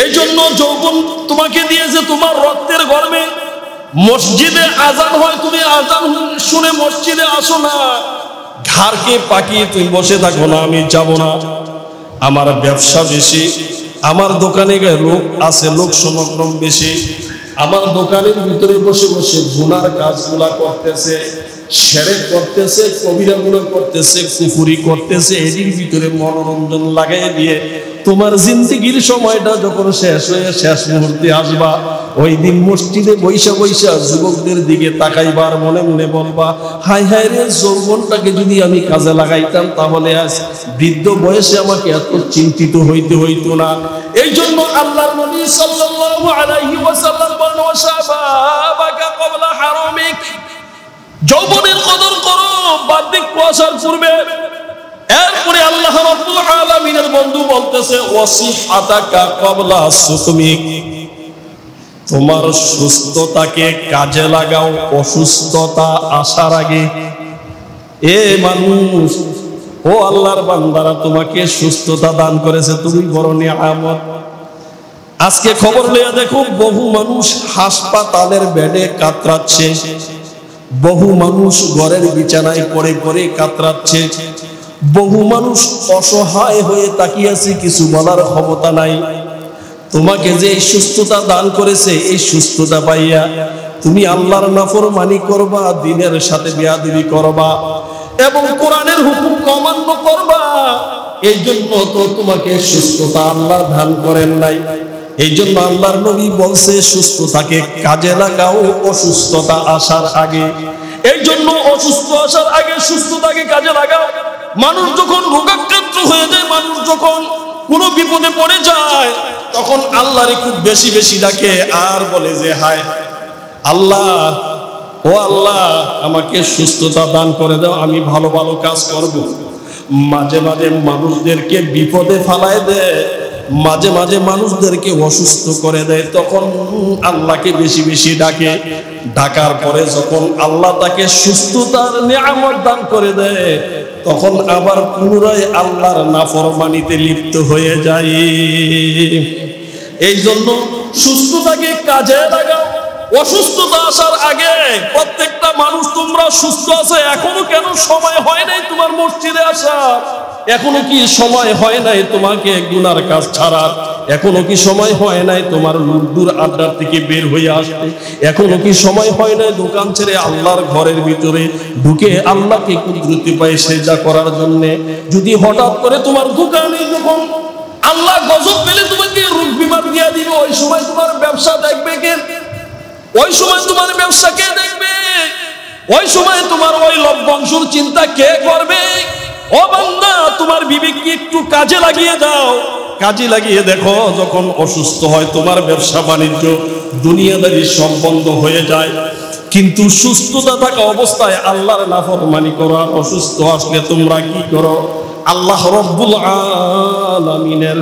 এই জন্য যৌবন তোমাকে দিয়েছে তোমার রক্তের গর্ভে। মসজিদে আজান হয়, তুমি আজান শুনে মসজিদে আসো না, ঘাড়কে পাকিয়ে তুমি বসে থাকো না, আমি যাব না, আমার ব্যবসা বেশি, আমার দোকানে লোক আছে, লোক সমাগম বেশি, আমার দোকানের ভিতরে বসে বসে গুনার কাজগুলা করতেছে, শিরক করতেছে, কবিরা গুনাহ করতেছে, কুফরি করতেছে, এর ভিতরে মনোরঞ্জন লাগাই দিয়ে তোমার জিন্দেগির সময়টা যখন শেষ হয়ে শেষ মুহূর্তে আসবা, ওই দিন মসজিদে বৈশা বৈশা যুবকদের দিকে তাকাইবার, মনে মনে বলবা, হায় হায় রে, যৌবনটাকে যদি আমি কাজে লাগাইতাম তাহলে আজ বৃদ্ধ বয়সে আমাকে এত চিন্তিত হইতে হইতো না। এই জন্য আল্লাহর নবী সাল্লাল্লাহু আলাইহি ওয়াসাল্লাম বলেন, ওয়াশাবাকা ক্বাবলা হারামিক, যৌবনের কদর করো বার্ধক্য আসার পূর্বে। এরপরে আল্লাহ রাব্বুল আলামিনের বন্ধু বলতেছে, ওয়াসিহাতাকা ক্বাবলা সুকমিক, তোমার সুস্থতাকে কাজে লাগাও অসুস্থতা আসার আগে। এ মানুষ, ও আল্লাহর বান্দারা, তোমাকে সুস্থতা দান করেছে, তুমি বড় নিয়ামত। আজকে খবর নিয়ে দেখো, বহু মানুষ হাসপাতালের বেডে কাতরাচ্ছে, বহু মানুষ ঘরের বিছানায় পড়ে পড়ে কাতরাচ্ছে, বহু মানুষ অসহায় হয়ে তাকিয়ে আছে, কিছু বলার ক্ষমতা নাই। তোমাকে যে এই সুস্থতা দান করেছে, এই সুস্থতা পাইয়া তুমি আল্লাহর নাফরমানি করবা, দ্বীনের সাথে বেয়াদবি করবা এবং কোরআনের হুকুম অমান্য করবা। এই জন্য তো তোমাকে সুস্থতা আল্লাহ দান করেন নাই। এই জন্য আল্লাহর নবী বলছে, সুস্থতাকে কাজে লাগাও অসুস্থতা আসার আগে। এই জন্য অসুস্থ আসার আগে সুস্থতাকে কাজে লাগাও। মানুষ যখন রোগাক্রান্ত হয়ে যায়, মানুষ যখন কোনো বিপদে পড়ে যায়, তখন আল্লাহরে খুব বেশি বেশি ডাকে আর বলে যে, হায় আল্লাহ, ও আল্লাহ, আমাকে সুস্থতা দান করে দাও, আমি ভালো ভালো কাজ করব। মাঝে মাঝে মানুষদেরকে বিপদে ফালায় দেয়, মাঝে মাঝে মানুষদেরকে অসুস্থ করে দেয়, তখন আল্লাহকে বেশি বেশি ডাকে। ডাকার পরে যখন আল্লাহ তাকে সুস্থতার নিয়ামত দান করে দেয়, তখন আবার পুনরায় আল্লাহর নাফরমানিতে লিপ্ত হয়ে যায়। এই জন্য সুস্থতাকে কাজে লাগাও। অসুস্থতা আসার আগে প্রত্যেকটা মানুষ, তোমরা সুস্থ আছো, এখনো কেন সময় হয় নাই তোমার মসজিদে আসার? এখনো কি সময় হয় নাই তোমাকে গুনার কাজ ছাড়ার? এখনো কি সময় হয় নাই তোমার লুডুর আড্ডার থেকে বের হয়ে আসতে? এখনো কি সময় হয় নাই দোকান ছেড়ে আল্লাহর ঘরের ভিতরে ঢুকে আল্লাহকে কুদরতি পায়ে সেজদা করার জন্য? যদি হঠাৎ করে তোমার দোকানে যখন আল্লাহ গজব পেলে তোমাকে রোগ বিমার দিয়ে দিবে, ওই সময় তোমার ব্যবসা দেখবে কে? ওই সময় তোমার ব্যবসা কে দেখবে? ওই সময় তোমার ওই লভ্যাংশের চিন্তা কে করবে? ও বান্দা, তোমার বিবেককে একটু কাজে লাগিয়ে দাও, কাজে লাগিয়ে দেখো, যখন অসুস্থ হয় তোমার ব্যবসা বাণিজ্য দুনিয়াদারি সব বন্ধ হয়ে যায়, কিন্তু সুস্থতা থাকা অবস্থায় আল্লাহর নাফরমানি করো। আর অসুস্থ আসলে তোমরা কি করো? আল্লাহ রব্বুল আলামিনের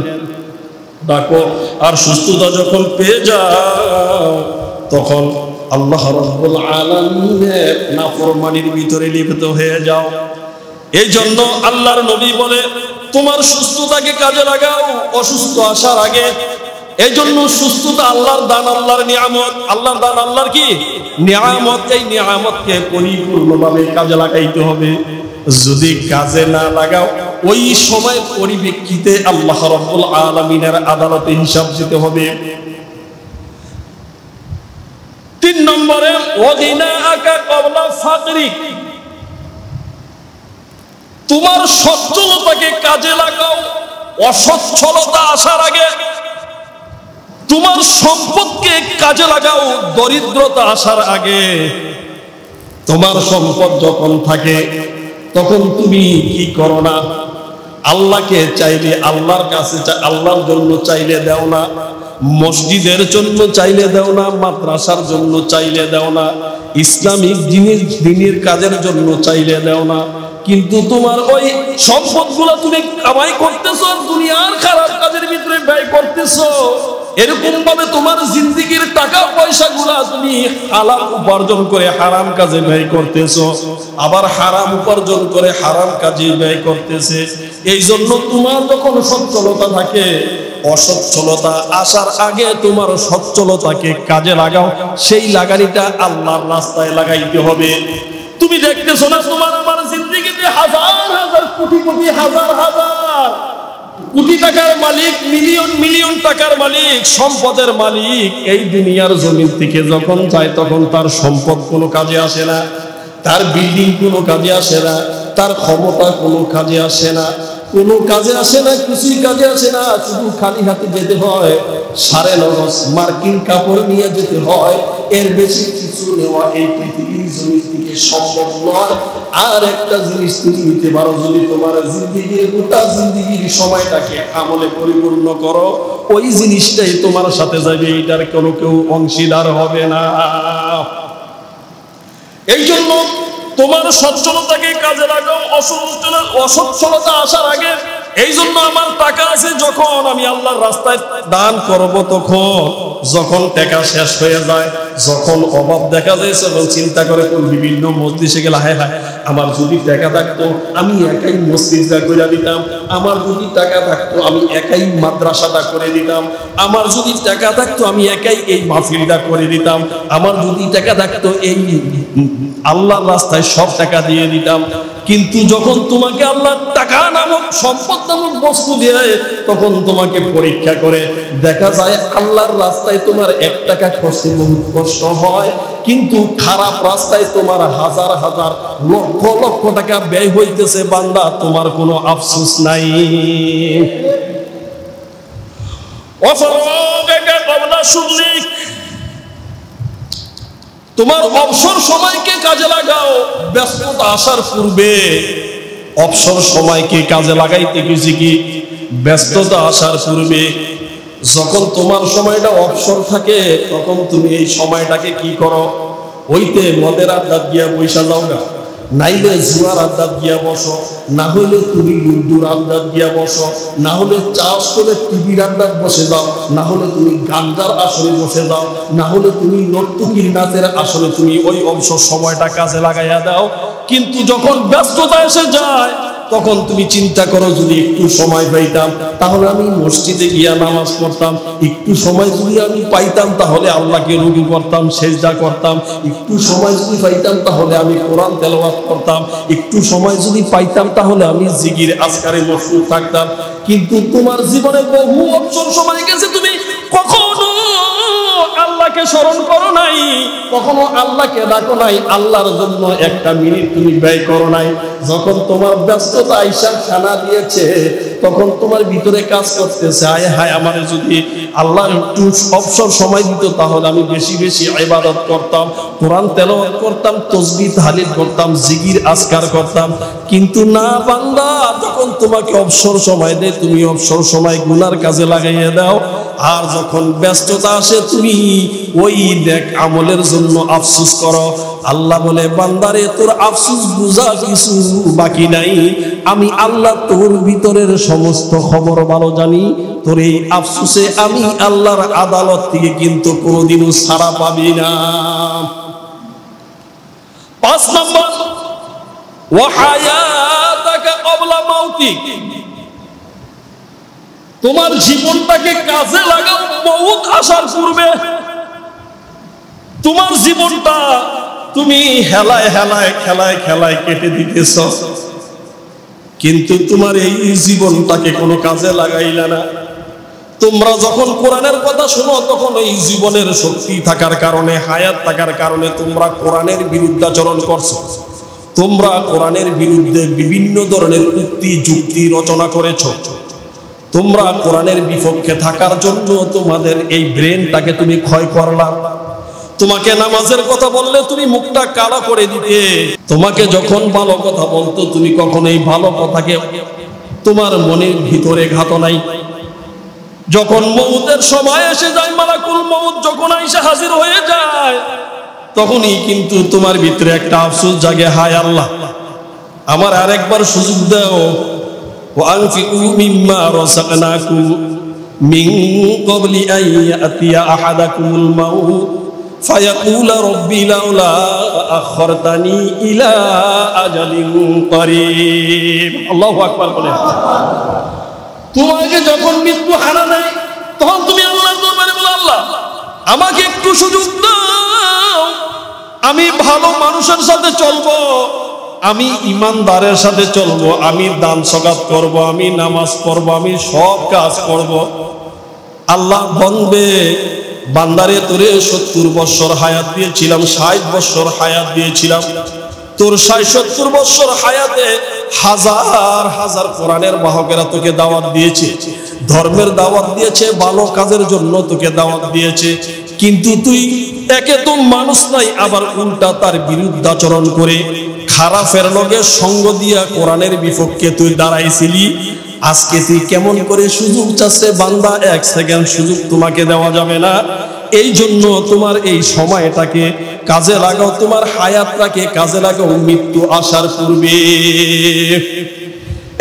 ডাকো। আর সুস্থতা যখন পেয়ে যাও, তখন আল্লাহ রব্বুল আলামিনের নাফরমানির ভিতরে লিপ্ত হয়ে যাও। এই জন্য আল্লাহর নবী বলে তোমার সুস্থতাকে কাজে লাগাও অসুস্থ আসার আগে। এই জন্য সুস্থতা আল্লাহর দান, আল্লাহর নিয়ামত। আল্লাহর দান আল্লাহর কি নিয়ামত। এই নিয়ামতকে পরিপূর্ণভাবে কাজে লাগাইতে হবে। যদি কাজে না লাগাও ওই সময় পরিপ্রেক্ষিতে আল্লাহ রাব্বুল আলামিনের আদালতে হিসাব দিতে হবে। 3 নম্বরে ওয়াগিনাআকা ক্বাবলা ফাকরিক, তোমার সচ্ছলতাকে কাজে লাগাও অসচ্ছলতা আসার আগে। তোমার সম্পদকে কাজে লাগাও দরিদ্রতা আসার আগে। তোমার সম্পদ যখন থাকে তখন তুমি কি করো না, আল্লাহকে চাইলে আল্লাহর কাছে, আল্লাহর জন্য চাইলে দাও না, মসজিদের জন্য চাইলে দাও না, মাদ্রাসার জন্য চাইলে দাও না, ইসলামিক দিনের কাজের জন্য চাইলে দাও না। কিন্তু তোমার ওই সম্পদগুলো তুমি কামাই করতেছো, দুনিয়ার খারাপ কাজের ভিতরে ব্যয় করতেছো। এরকম ভাবে তোমার জিন্দেগির টাকা পয়সা গুলা তুমি হালাল উপার্জন করে হারাম কাজে ব্যয় করতেছো, আবার হারাম উপার্জন করে হারাম কাজে ব্যয় করতেছে। এই জন্য তোমার যখন সচ্ছলতা থাকে, অসচ্ছলতা আসার আগে তোমার সচ্ছলতাকে কাজে লাগাও। সেই লাগানিটা আল্লাহর রাস্তায় লাগাইতে হবে। তুমি দেখতেছো না তোমার আমার জিন্দেগিতে হাজার হাজার কোটি কোটি হাজার হাজার কোটি টাকার মালিক, মিলিয়ন মিলিয়ন টাকার মালিক, সম্পদের মালিক এই দুনিয়ার জমিন থেকে যখন যায় তখন তার সম্পদ কোনো কাজে আসে না, তার বিল্ডিং কোনো কাজে আসে না, তার ক্ষমতা কোনো কাজে আসে না, কোনো কাজে আসে না, কিছুই কাজে আসে না। শুধু খালি হাতে যেতে হয়, 9.5 মার্কিন কাপড় নিয়ে যেতে হয়। এর বেশি কিছু নেওয়া এই পৃথিবীর জমিন থেকে সম্ভব নয়। আর একটা জিনিস তুমি নিতে পারো, যদি তোমার জিন্দেগির গোটা জিন্দেগির সময়টাকে আমলে পরিপূর্ণ করো, ওই জিনিসটাই তোমার সাথে যাবে, এটার কোনো কেউ অংশীদার হবে না। এই জন্য তোমার সচ্ছলতাকে কাজে লাগাও অসচ্ছলতা আসার আগে। এই জন্য আমার টাকা আছে, যখন আমি আল্লাহর রাস্তায় দান করব তখন, যখন টাকা শেষ হয়ে যায়, যখন অভাব দেখা যায়, তখন চিন্তা করে কোন বিভিন্ন মসজিদে গেলে হায় হায় আমার যদি টাকা থাকতো আমি একাই মসজিদটা করে দিতাম, আমার যদি টাকা থাকতো আমি একাই মাদ্রাসাটা করে দিতাম, আমার যদি টাকা থাকতো আমি একাই এই মাহফিলটা করে দিতাম, আমার যদি টাকা থাকতো এই আল্লাহর রাস্তায় সব টাকা দিয়ে দিতাম। কিন্তু যখন তোমাকে আল্লাহ টাকা নামক সম্পদ নামক বস্তু দেয়, তখন তোমাকে পরীক্ষা করে দেখা যায় আল্লাহর রাস্তায় তোমার 1 টাকা খরচে বহুত কষ্ট হয়, কিন্তু খারাপ রাস্তায় তোমার হাজার হাজার লক্ষ লক্ষ টাকা ব্যয় হইতেছে। বান্দা, তোমার কোনো আফসোস নাই। তোমার অবসর সময়কে কাজে লাগাও। ব্যস্ততা আসার পূর্বে অবসর সময়কে কাজে লাগাইতে গেছি কি ব্যস্ততা আসার পূর্বে। যখন তোমার সময়টা অবসর থাকে তখন তুমি এই সময়টাকে কি করো, ওইতে মদের আড্ডা দিয়া বৈশা যাও না, নাইলে জুয়ার আড্ডা দিয়া বসো, না হলে তুমি লুডুর আড্ডা দিয়া বসো, না হলে চাষ করে টিভির আড্ডা বসে যাও, না হলে তুমি গান্ডার আসরে বসে যাও, না হলে তুমি নর্তকীর নাচের আসরে তুমি ওই অবসর সময়টা কাজে লাগাইয়া দাও। কিন্তু যখন ব্যস্ততা এসে যায় তখন তুমি চিন্তা করো, যদি একটু সময় পাইতাম তাহলে আমি মসজিদে গিয়া নামাজ পড়তাম, একটু সময় যদি আমি পাইতাম তাহলে আল্লাহকে রুকু করতাম, সেজদা করতাম, একটু সময় যদি পাইতাম তাহলে আমি কোরআন তেলাওয়াত করতাম, একটু সময় যদি পাইতাম তাহলে আমি জিকির আজকারে মশগুল থাকতাম। কিন্তু তোমার জীবনে বহু অবসর সময় গেছে, তুমি কখনো আল্লাহকে স্মরণ করো নাই, কখনো আল্লাহকে ডাকো নাই, আল্লাহর জন্য 1টা মিনিট তুমি ব্যয় করো নাই। যখন তোমার ব্যস্ততা আইসা খানা দিয়েছে তখন তোমার ভিতরে কাজ করতেছে, হায় হায় আমার যদি আল্লাহ একটু অবসর সময় দিত তাহলে আমি বেশি বেশি ইবাদত করতাম, কোরআন তেলাওয়াত করতাম, তাসবিহ তাহলিল করতাম, জিকির আজকার করতাম। কিন্তু না বান্দা, যখন তোমাকে অবসর সময় দেয় তুমি অবসর সময় গুনার কাজে লাগাইয়া দাও। আর যখন ব্যস্ততা আসে তুমি ওই নেক আমলের জন্য আফসোস করো। আল্লাহ বলে, বান্দারে তোর আফসোস বুঝা কিছু বাকি নাই, আমি আল্লাহ তোর ভিতরের সমস্ত খবর ভালো জানি। তোর এই আফসোসে আমি আল্লাহর আদালত থেকে কিন্তু কোনোদিনও ছাড়া পাবি না। 5 নম্বর, ওয়াহায়াত ক্বাবলা মাউতিক, তোমার জীবনটাকে কাজে লাগাও মউত আসার পূর্বে। তোমার জীবনটা তুমি হেলায় হেলায় খেলায় খেলায় কেটে দিতেছ, কিন্তু তোমার এই জীবনটাকে কোনো কাজে লাগাইলা না। তোমরা যখন কোরআনের কথা শোনো তখন এই জীবনের শক্তি থাকার কারণে, হায়াত থাকার কারণে তোমরা কোরআনের বিরুদ্ধাচরণ করছো। তোমরা কোরআনের বিরুদ্ধে বিভিন্ন ধরনের উক্তি যুক্তি রচনা করেছো। তোমরা কোরআনের বিপক্ষে থাকার জন্য তোমাদের এই ব্রেনটাকে তুমি ক্ষয় করলা। তোমাকে নামাজের কথা বললে তুমি মুখটা কালো করে দিতে। তোমাকে যখন ভালো কথা বলতো তুমি কখনো এই ভালো কথাকে তোমার মনের ভিতরে ঘাতো নাই। যখন মউতের সময় এসে যায়, মালাকুল মউত যখন আইসা হাজির হয়ে যায়, তখনই কিন্তু তোমার ভিতরে একটা আফসোস জাগে, হায় আল্লাহ আমার আরেকবার সুযোগ দাও। ওয়ানফিকু মিম্মা রাযাকনাকুম মিন ক্বাবলি আন ইয়াতিয়া আহাদাকুমুল মাউত ফায়াকুলা রাব্বি লাউলা আখখারতানি ইলা আজালিন করিব। আল্লাহু আকবার বলে। তোমাকে যখন মৃত্যু হানা দেয় তখন তুমি আল্লাহর দরবারে বলো, আল্লাহ আমাকে একটু সুযোগ দাও, আমি ভালো মানুষের সাথে চলবো, আমি ইমানদারের সাথে চলবো, আমি দান সগাত করব, আমি নামাজ পড়বো, আমি সব কাজ করব। আল্লাহ বলবে, বান্দারে তোরে 70 বছর হায়াত দিয়েছিলাম, 60 বছর হায়াত দিয়েছিলাম, তোর 60-70 বছর হায়াতে হাজার হাজার কোরআনের বাহকেরা তোকে দাওয়াত দিয়েছে, ধর্মের দাওয়াত দিয়েছে, ভালো কাজের জন্য তোকে দাওয়াত দিয়েছে, কিন্তু তুই একে তো মানুষ নাই, আবার উল্টা তার বিরুদ্ধাচরণ করে খারাপের লগে সঙ্গ দিয়া কোরআনের বিপক্ষে তুই দাঁড়াইছিলি। আজকে তুই কেমন করে সুযোগ চাচ্ছে? বান্দা 1 সেকেন্ড সুযোগ তোমাকে দেওয়া যাবে না। এই জন্য তোমার এই সময়টাকে কাজে লাগাও, তোমার হায়াতটাকে কাজে লাগাও মৃত্যু আসার পূর্বে।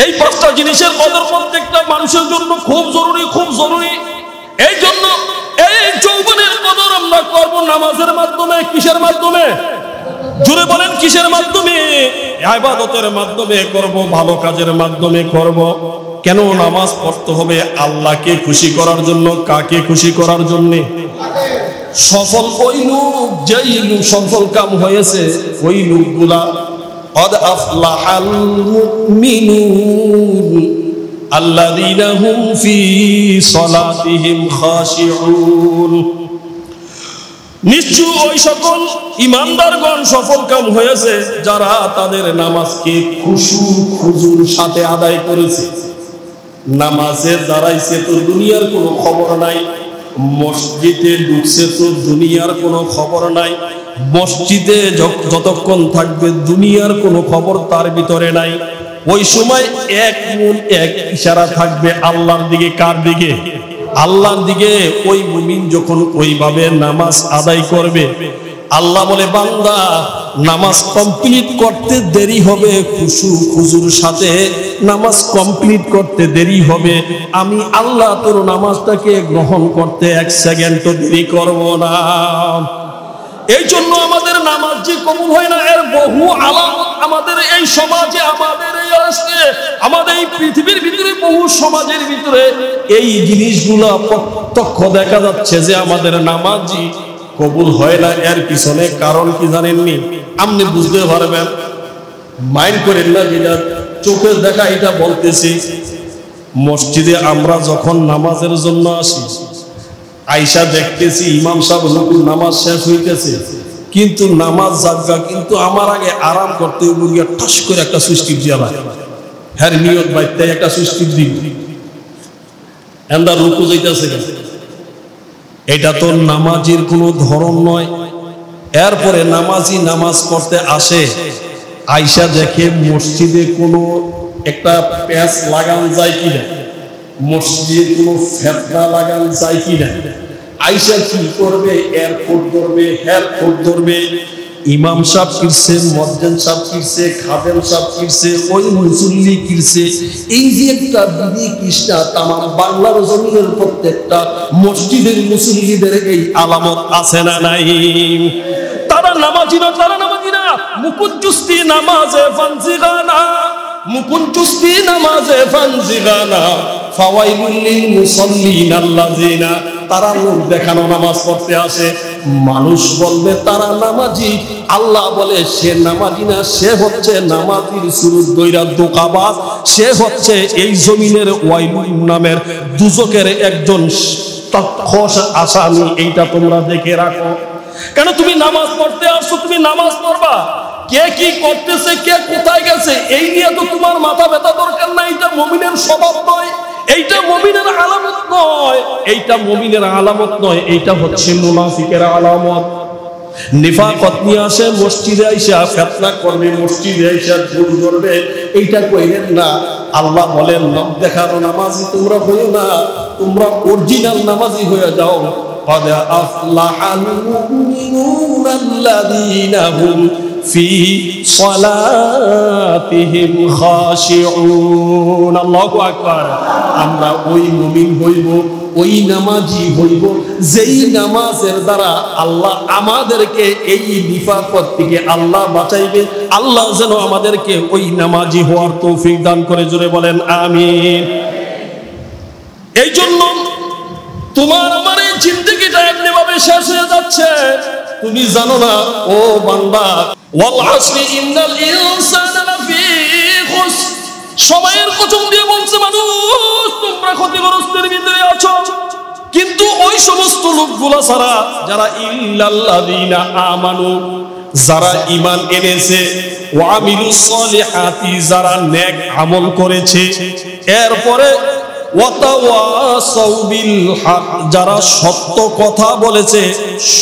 এই 5টা জিনিসের কদর প্রত্যেকটা মানুষের জন্য খুব জরুরি, খুব জরুরি। এই জন্য এই যৌবনের কদর আমরা করব নামাজের মাধ্যমে। কিসের মাধ্যমে? জোরে বলেন, কিসের মাধ্যমে? ইবাদতের মাধ্যমে করব, ভালো কাজের মাধ্যমে করব। কেন নামাজ পড়তে হবে? আল্লাহকে খুশি করার জন্য। কাকে খুশি করার জন্য? সফল ওই লোক, যেই লোক সফল কাম হয়েছে, ওই লোকগুলা قد أفلح المؤمنون الذين هم في صلاتهم خاشعون। নিশ্চয় ওই সকল ইমানদারগণ সফল কাম হয়েছে যারা তাদের নামাজকে খুশু খুজুর সাথে আদায় করেছে। নামাজে দাঁড়াইছে তো দুনিয়ার কোনো খবর নাই, মসজিদে ঢুকছে তো দুনিয়ার কোনো খবর নাই, মসজিদে যতক্ষণ থাকবে দুনিয়ার কোনো খবর তার ভিতরে নাই। ওই সময় এক মন এক ইশারা থাকবে আল্লাহর দিকে। কার দিকে? আল্লাহর দিকে। ওই মুমিন যখন ওইভাবে নামাজ আদায় করবে, আল্লাহ বলে, বান্দা নামাজ কমপ্লিট করতে দেরি হবে, খুশু খুজুর সাথে নামাজ কমপ্লিট করতে দেরি হবে, আমি আল্লাহ তোর নামাজটাকে গ্রহণ করতে 1 সেকেন্ডও দেরি করব না। এই জন্য আমাদের নামাজ যে কবুল হয় না, এর বহু আলামত আমাদের এই সমাজে, আমাদের এই রাষ্ট্রে, আমাদের এই পৃথিবীর ভিতরে, বহু সমাজের ভিতরে এই জিনিসগুলো প্রত্যক্ষ দেখা যাচ্ছে যে আমাদের নামাজই কবুল হয় না। এর পিছনে কারণ কি জানেননি? আপনি বুঝতে পারবেন, মাইন্ড করেন না, যেটা চোখের দেখা এটা বলতেছি। মসজিদে আমরা যখন নামাজের জন্য আসি, আইসা দেখতেছি ইমাম সাহেব নতুন নামাজ শেষ হইতেছে, কিন্তু নামাজ জাগা কিন্তু আমার আগে আরাম করতে গিয়ে ঠাস করে একটা সুইচ দিয়া লাগে, হ্যাঁ নিয়ত বাইতে একটা সুইচ দিব, এন্দার রুকু যাইতেছে। এটা তো নামাজের কোনো ধরন নয়। এরপরে নামাজি নামাজ পড়তে আসে, আইসা দেখে মসজিদে কোনো একটা প্যাঁচ লাগান যায় কিনা, মসজিদে কোনো ফেতনা লাগান যায় কিনা, আইসা কি করবে? এয়ারপোর্ট ধরবে, হেয়ারপোর্ট ধরবে। ইমাম সাহেব কিরছে, মুয়াজ্জিন সাহেব কিরছে, খাদেম সাহেব কিরছে, ওই মুসল্লি কিরছে। এই যে একটা বিধি কৃষ্ণা তামাম বাংলার জমিনের প্রত্যেকটা মসজিদের মুসল্লিদের এই আলামত আছে না নাই? তারা নামাজি না, তারা নামাজি না, মুকুজ্জুস্তি নামাজে ফানসিগানা, মুকুন চুস্তি নামাজে ফানজিগানা ফাওয়াইলুল লিল মুসাল্লিন আল্লাযিনা, তারা লোক দেখানো নামাজ পড়তে আসে, মানুষ বলবে তারা নামাজি, আল্লাহ বলে সে নামাজি না, সে হচ্ছে নামাজির সুরুত দইরা দোকাবাজ, সে হচ্ছে এই জমিনের ওয়াইলুল নামের দুজকের একজন তক্ষস আসামি। এইটা তোমরা দেখে রাখো। কেন তুমি নামাজ পড়তে আসছো, তুমি নামাজ পড়বা, কে কি করতেছে, কে কোথায় গেছে, এই নিয়ে তো তোমার মাথা ব্যথা দরকার নাই। এটা মুমিনের স্বভাব নয়, এইটা মুমিনের আলামত নয়, এইটা মুমিনের আলামত নয়, এইটা হচ্ছে মুনাফিকের আলামত। নিফাকত নিয়ে আসে, মসজিদে আইসা ফিতনা করবে, মসজিদে আইসা ভুল করবে, এইটা কইলেন না। আল্লাহ বলেন লোক দেখানো নামাজি তোমরা হইও না, তোমরা অরিজিনাল নামাজি হয়ে যাও। قد أفلح المؤمنون الذين هم في صلاتهم خاشعون। আল্লাহু আকবার। আমরা ওই মুমিন হইব, ওই নামাজি হইব যেই নামাজের দ্বারা আল্লাহ আমাদেরকে এই নিফাকত থেকে আল্লাহ বাঁচাইবে। আল্লাহ যেন আমাদেরকে ওই নামাজি হওয়ার তৌফিক দান করে, জোরে বলেন আমিন। এই জন্য তোমার আমার এই জিন্দেগিটা এমনি ভাবে শেষ হয়ে যাচ্ছে, তুমি জানো না ও বান্দা। ওয়াল আসরি ইন্নাল ইনসানা লাফি খুসর, সময়ের কসম দিয়ে বলছে মানুষ তোমরা ক্ষতিগ্রস্তের ভিতরে আছো। কিন্তু ওই সমস্ত লোকগুলো ছাড়া যারা ইল্লাল্লাযিনা আমানু, যারা ঈমান এনেছে, ওয়া আমিলুস সলিহাতি, যারা নেক আমল করেছে, এরপরে ওয়াতাওয়াসাউ বিল হক, যারা সত্য কথা বলেছে,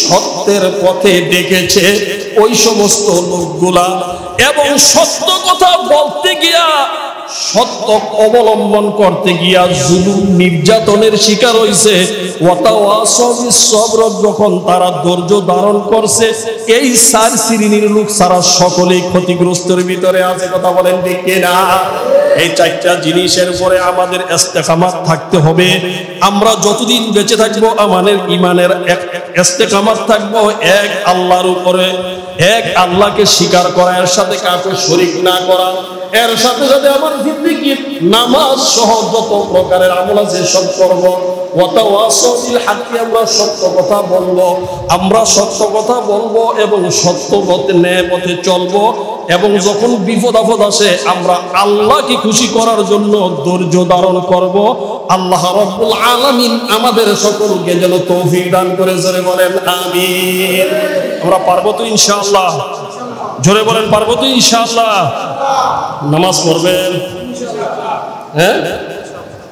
সত্যের পথে ডেকেছে, ওই সমস্ত লোকগুলা এবং সত্য কথা বলতে গিয়া, সত্য অবলম্বন করতে গিয়া জুলুম নির্যাতনের শিকার হইছে। ওয়াতাওয়াসাউ বিস সবর, যখন তারা ধৈর্য ধারণ করছে, এই চার শ্রেণীর লোক সারা সকলেই ক্ষতিগ্রস্তের ভিতরে আছে। কথা বলেন ঠিক কিনা? এই চারটা জিনিসের পরে আমাদের ইস্তেকামাত থাকতে হবে। আমরা যতদিন বেঁচে থাকবো আমাদের ঈমানের ইস্তেকামাত থাকবো এক আল্লাহর উপরে, এক আল্লাহকে স্বীকার করা, এর সাথে কাউকে শরীক না করা, এর সাথে সাথে আমার জিন্দেগি নামাজ সহ যত প্রকারের আমল আছে সব করব। ওয়াতাওয়াসাউ বিল হক, আমরা সত্য কথা বলবো, আমরা সত্য কথা বলবো এবং সত্য পথে ন্যায় পথে চলবো। এবং যখন বিপদ আপদ আসে আমরা আল্লাহকে খুশি করার জন্য ধৈর্য ধারণ করব। আল্লাহ রাব্বুল আলামিন আমাদের সকলকে যেন তৌফিক দান করে, জোরে বলেন আমিন। আমরা পারবো তো ইনশাআল্লাহ? জোরে বলেন পারবো তো ইনশাআল্লাহ? নামাজ পড়বেন, হ্যাঁ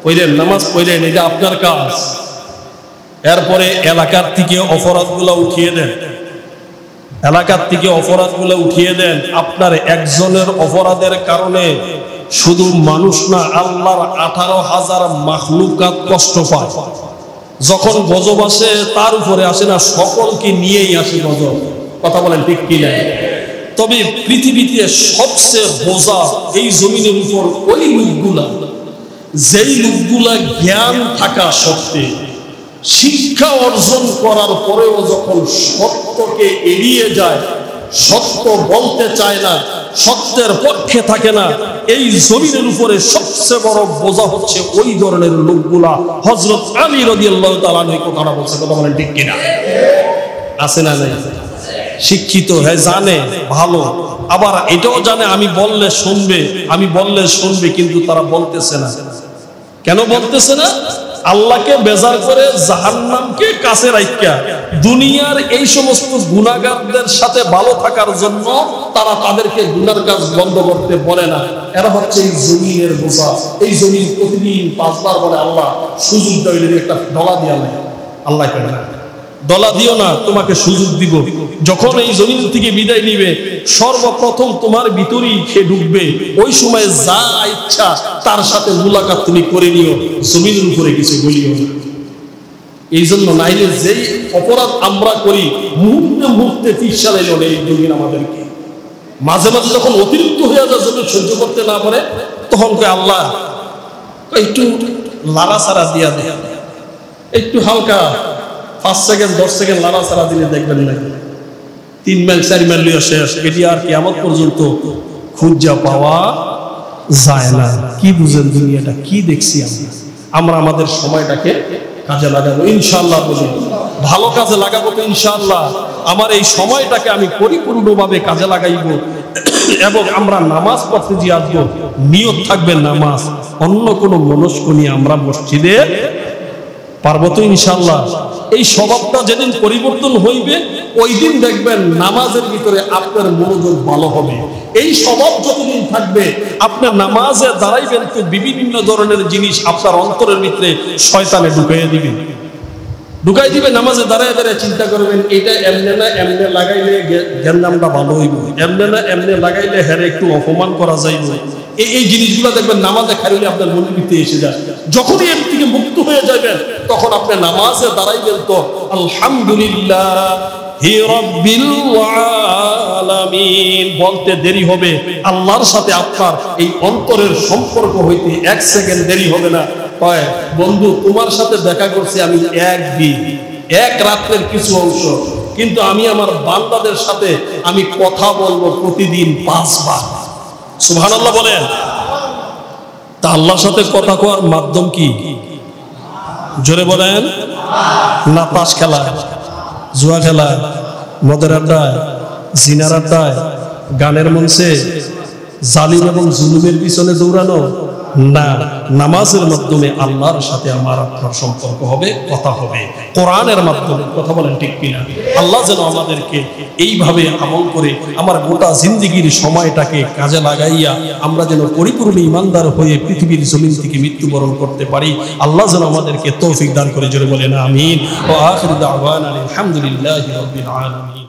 পড়েন, নামাজ পড়েন, এটা আপনার কাজ। এরপরে এলাকার থেকে অপরাধগুলো উঠিয়ে দেন, এলাকার থেকে অপরাধগুলো উঠিয়ে দেন। আপনার একজনের অপরাধের কারণে শুধু মানুষ না, আল্লাহর 18,000 মাখলুকাত কষ্ট পায়। যখন গজব আসে তার উপরে আসে না, সকলকে নিয়েই আসে গজব। কথা বলেন ঠিক কি না? তবে পৃথিবীতে সবচেয়ে বোঝা এই জমিনের উপর ওই লোকগুলা, যেই লোকগুলা জ্ঞান থাকা সত্ত্বে, শিক্ষা অর্জন করার পরেও যখন সত্যকে এড়িয়ে যায়, সত্য বলতে চায় না, সত্যের পক্ষে থাকে না, এই জমিনের উপরে সবচেয়ে বড় বোঝা হচ্ছে ওই ধরনের লোকগুলা। হযরত আলী রাদিয়াল্লাহু তাআলা আনহু কথাটা বলছে। কথা বলেন ঠিক কিনা? আছে না নাই? শিক্ষিত হ্যাঁ, জানে ভালো, আবার এটাও জানে আমি বললে শুনবে, আমি বললে শুনবে, কিন্তু তারা বলতেছে না। কেন বলতেছে না? আল্লাহকে বেজার করে জাহান্নামকে কাছে রাখা, দুনিয়ার এই সমস্ত গুনাহগারদের সাথে ভালো থাকার জন্য তারা তাদেরকে গুনার কাজ বন্ধ করতে বলে না। এরা হচ্ছে এই জমিনের বোঝা। এই জমিন প্রতিদিন 5 বার বলে আল্লাহ সুযোগ দাও, একটা ডলা দিয়া নাই, আল্লাহ কেন ডলা দিও না, তোমাকে সুযোগ দিব। যখন এই জমিন থেকে বিদায় নিবে, সর্বপ্রথম তোমার ভিতরেই সে ঢুকবে। ওই সময় যা ইচ্ছা তার সাথে মুলাকাত তুমি করে নিও, জমিনের উপরে কিছু বলিও না। এই জন্য নাইলে যেই অপরাধ আমরা করি, মুহূর্তে মুহূর্তে ফিসা দিল এই জমিন আমাদেরকে। মাঝে মাঝে যখন অতিরিক্ত হয়ে যায়, জমিন সহ্য করতে না পারে, তখন কয় আল্লাহ একটু লাড়াছাড়া দিয়া দেয়, একটু হালকা 5 সেকেন্ড 10 সেকেন্ড লাড়াছাড়া দিলে দেখবেন না 3 মাইল 4 মাইল লিয়ে শেষ। এটি আর কিয়ামত পর্যন্ত খুঁজা পাওয়া যায় না। কি বুঝেন দুনিয়াটা, কি দেখছি আমরা আমাদের সময়টাকে কাজে লাগাবো ইনশাআল্লাহ। বলি ভালো কাজে লাগাবো তো ইনশাআল্লাহ। আমার এই সময়টাকে আমি পরিপূর্ণভাবে কাজে লাগাইব এবং আমরা নামাজ পড়তে যে আসবো, নিয়ত থাকবে নামাজ, অন্য কোনো মনস্ক নিয়ে আমরা মসজিদে পারবো তো ইনশাআল্লাহ। এই স্বভাবটা যেদিন পরিবর্তন হইবে ওই দিন দেখবেন নামাজের ভিতরে আপনার মনোযোগ ভালো হবে। এই স্বভাব যতদিন থাকবে আপনার নামাজে দাঁড়াইবেন তো বিভিন্ন ধরনের জিনিস আপনার অন্তরের ভিতরে শয়তানে ঢুকাই দিবে। নামাজে দাঁড়ায় দাঁড়ায় চিন্তা করবেন এটা এমনে না এমনে লাগাইলে জ্ঞানদামটা ভালো হইব, এমনে না এমনে লাগাইলে হ্যাঁ একটু অপমান করা যাইব। এই জিনিসগুলো দেখবেন নামাজে খাইলে আপনার মনের ভিতরে এসে যায়। যখনই এর থেকে মুক্ত হয়ে যাবেন তখন আপনি নামাজে দাঁড়াইবেন তো আলহামদুলিল্লাহি রাব্বিল আলামিন বলতে দেরি হবে। আল্লাহর সাথে আপনার এই অন্তরের সম্পর্ক হইতে 1 সেকেন্ড দেরি হবে না। কয় বন্ধু তোমার সাথে দেখা করছি আমি একদিন, এক রাত্রের কিছু অংশ, কিন্তু আমি আমার বান্দাদের সাথে আমি কথা বলবো প্রতিদিন 5 বার। সুবহানাল্লাহ বলেন। তা আল্লাহর সাথে কথা কওয়ার মাধ্যম কি? জোরে বলেন। না তাস খেলা, জুয়া খেলা, মদের আড্ডায়, জিনার আড্ডায়, গানের মঞ্চে, জালিম এবং জুলুমের পিছনে দৌড়ানো না। নামাজের মাধ্যমে আল্লাহর সাথে আমার আপনার সম্পর্ক হবে, কথা হবে কোরআনের মাধ্যমে। কথা বলেন ঠিক কিনা? আল্লাহ যেন আমাদেরকে এইভাবে আমল করে আমার গোটা জিন্দেগির সময়টাকে কাজে লাগাইয়া আমরা যেন পরিপূর্ণ ইমানদার হয়ে পৃথিবীর জমিন থেকে মৃত্যুবরণ করতে পারি। আল্লাহ যেন আমাদেরকে তৌফিক দান করে। জোরে বলেন আমিন। ওয়া আখিরু দাওয়ানা আলহামদুলিল্লাহি রাব্বিল আলামিন।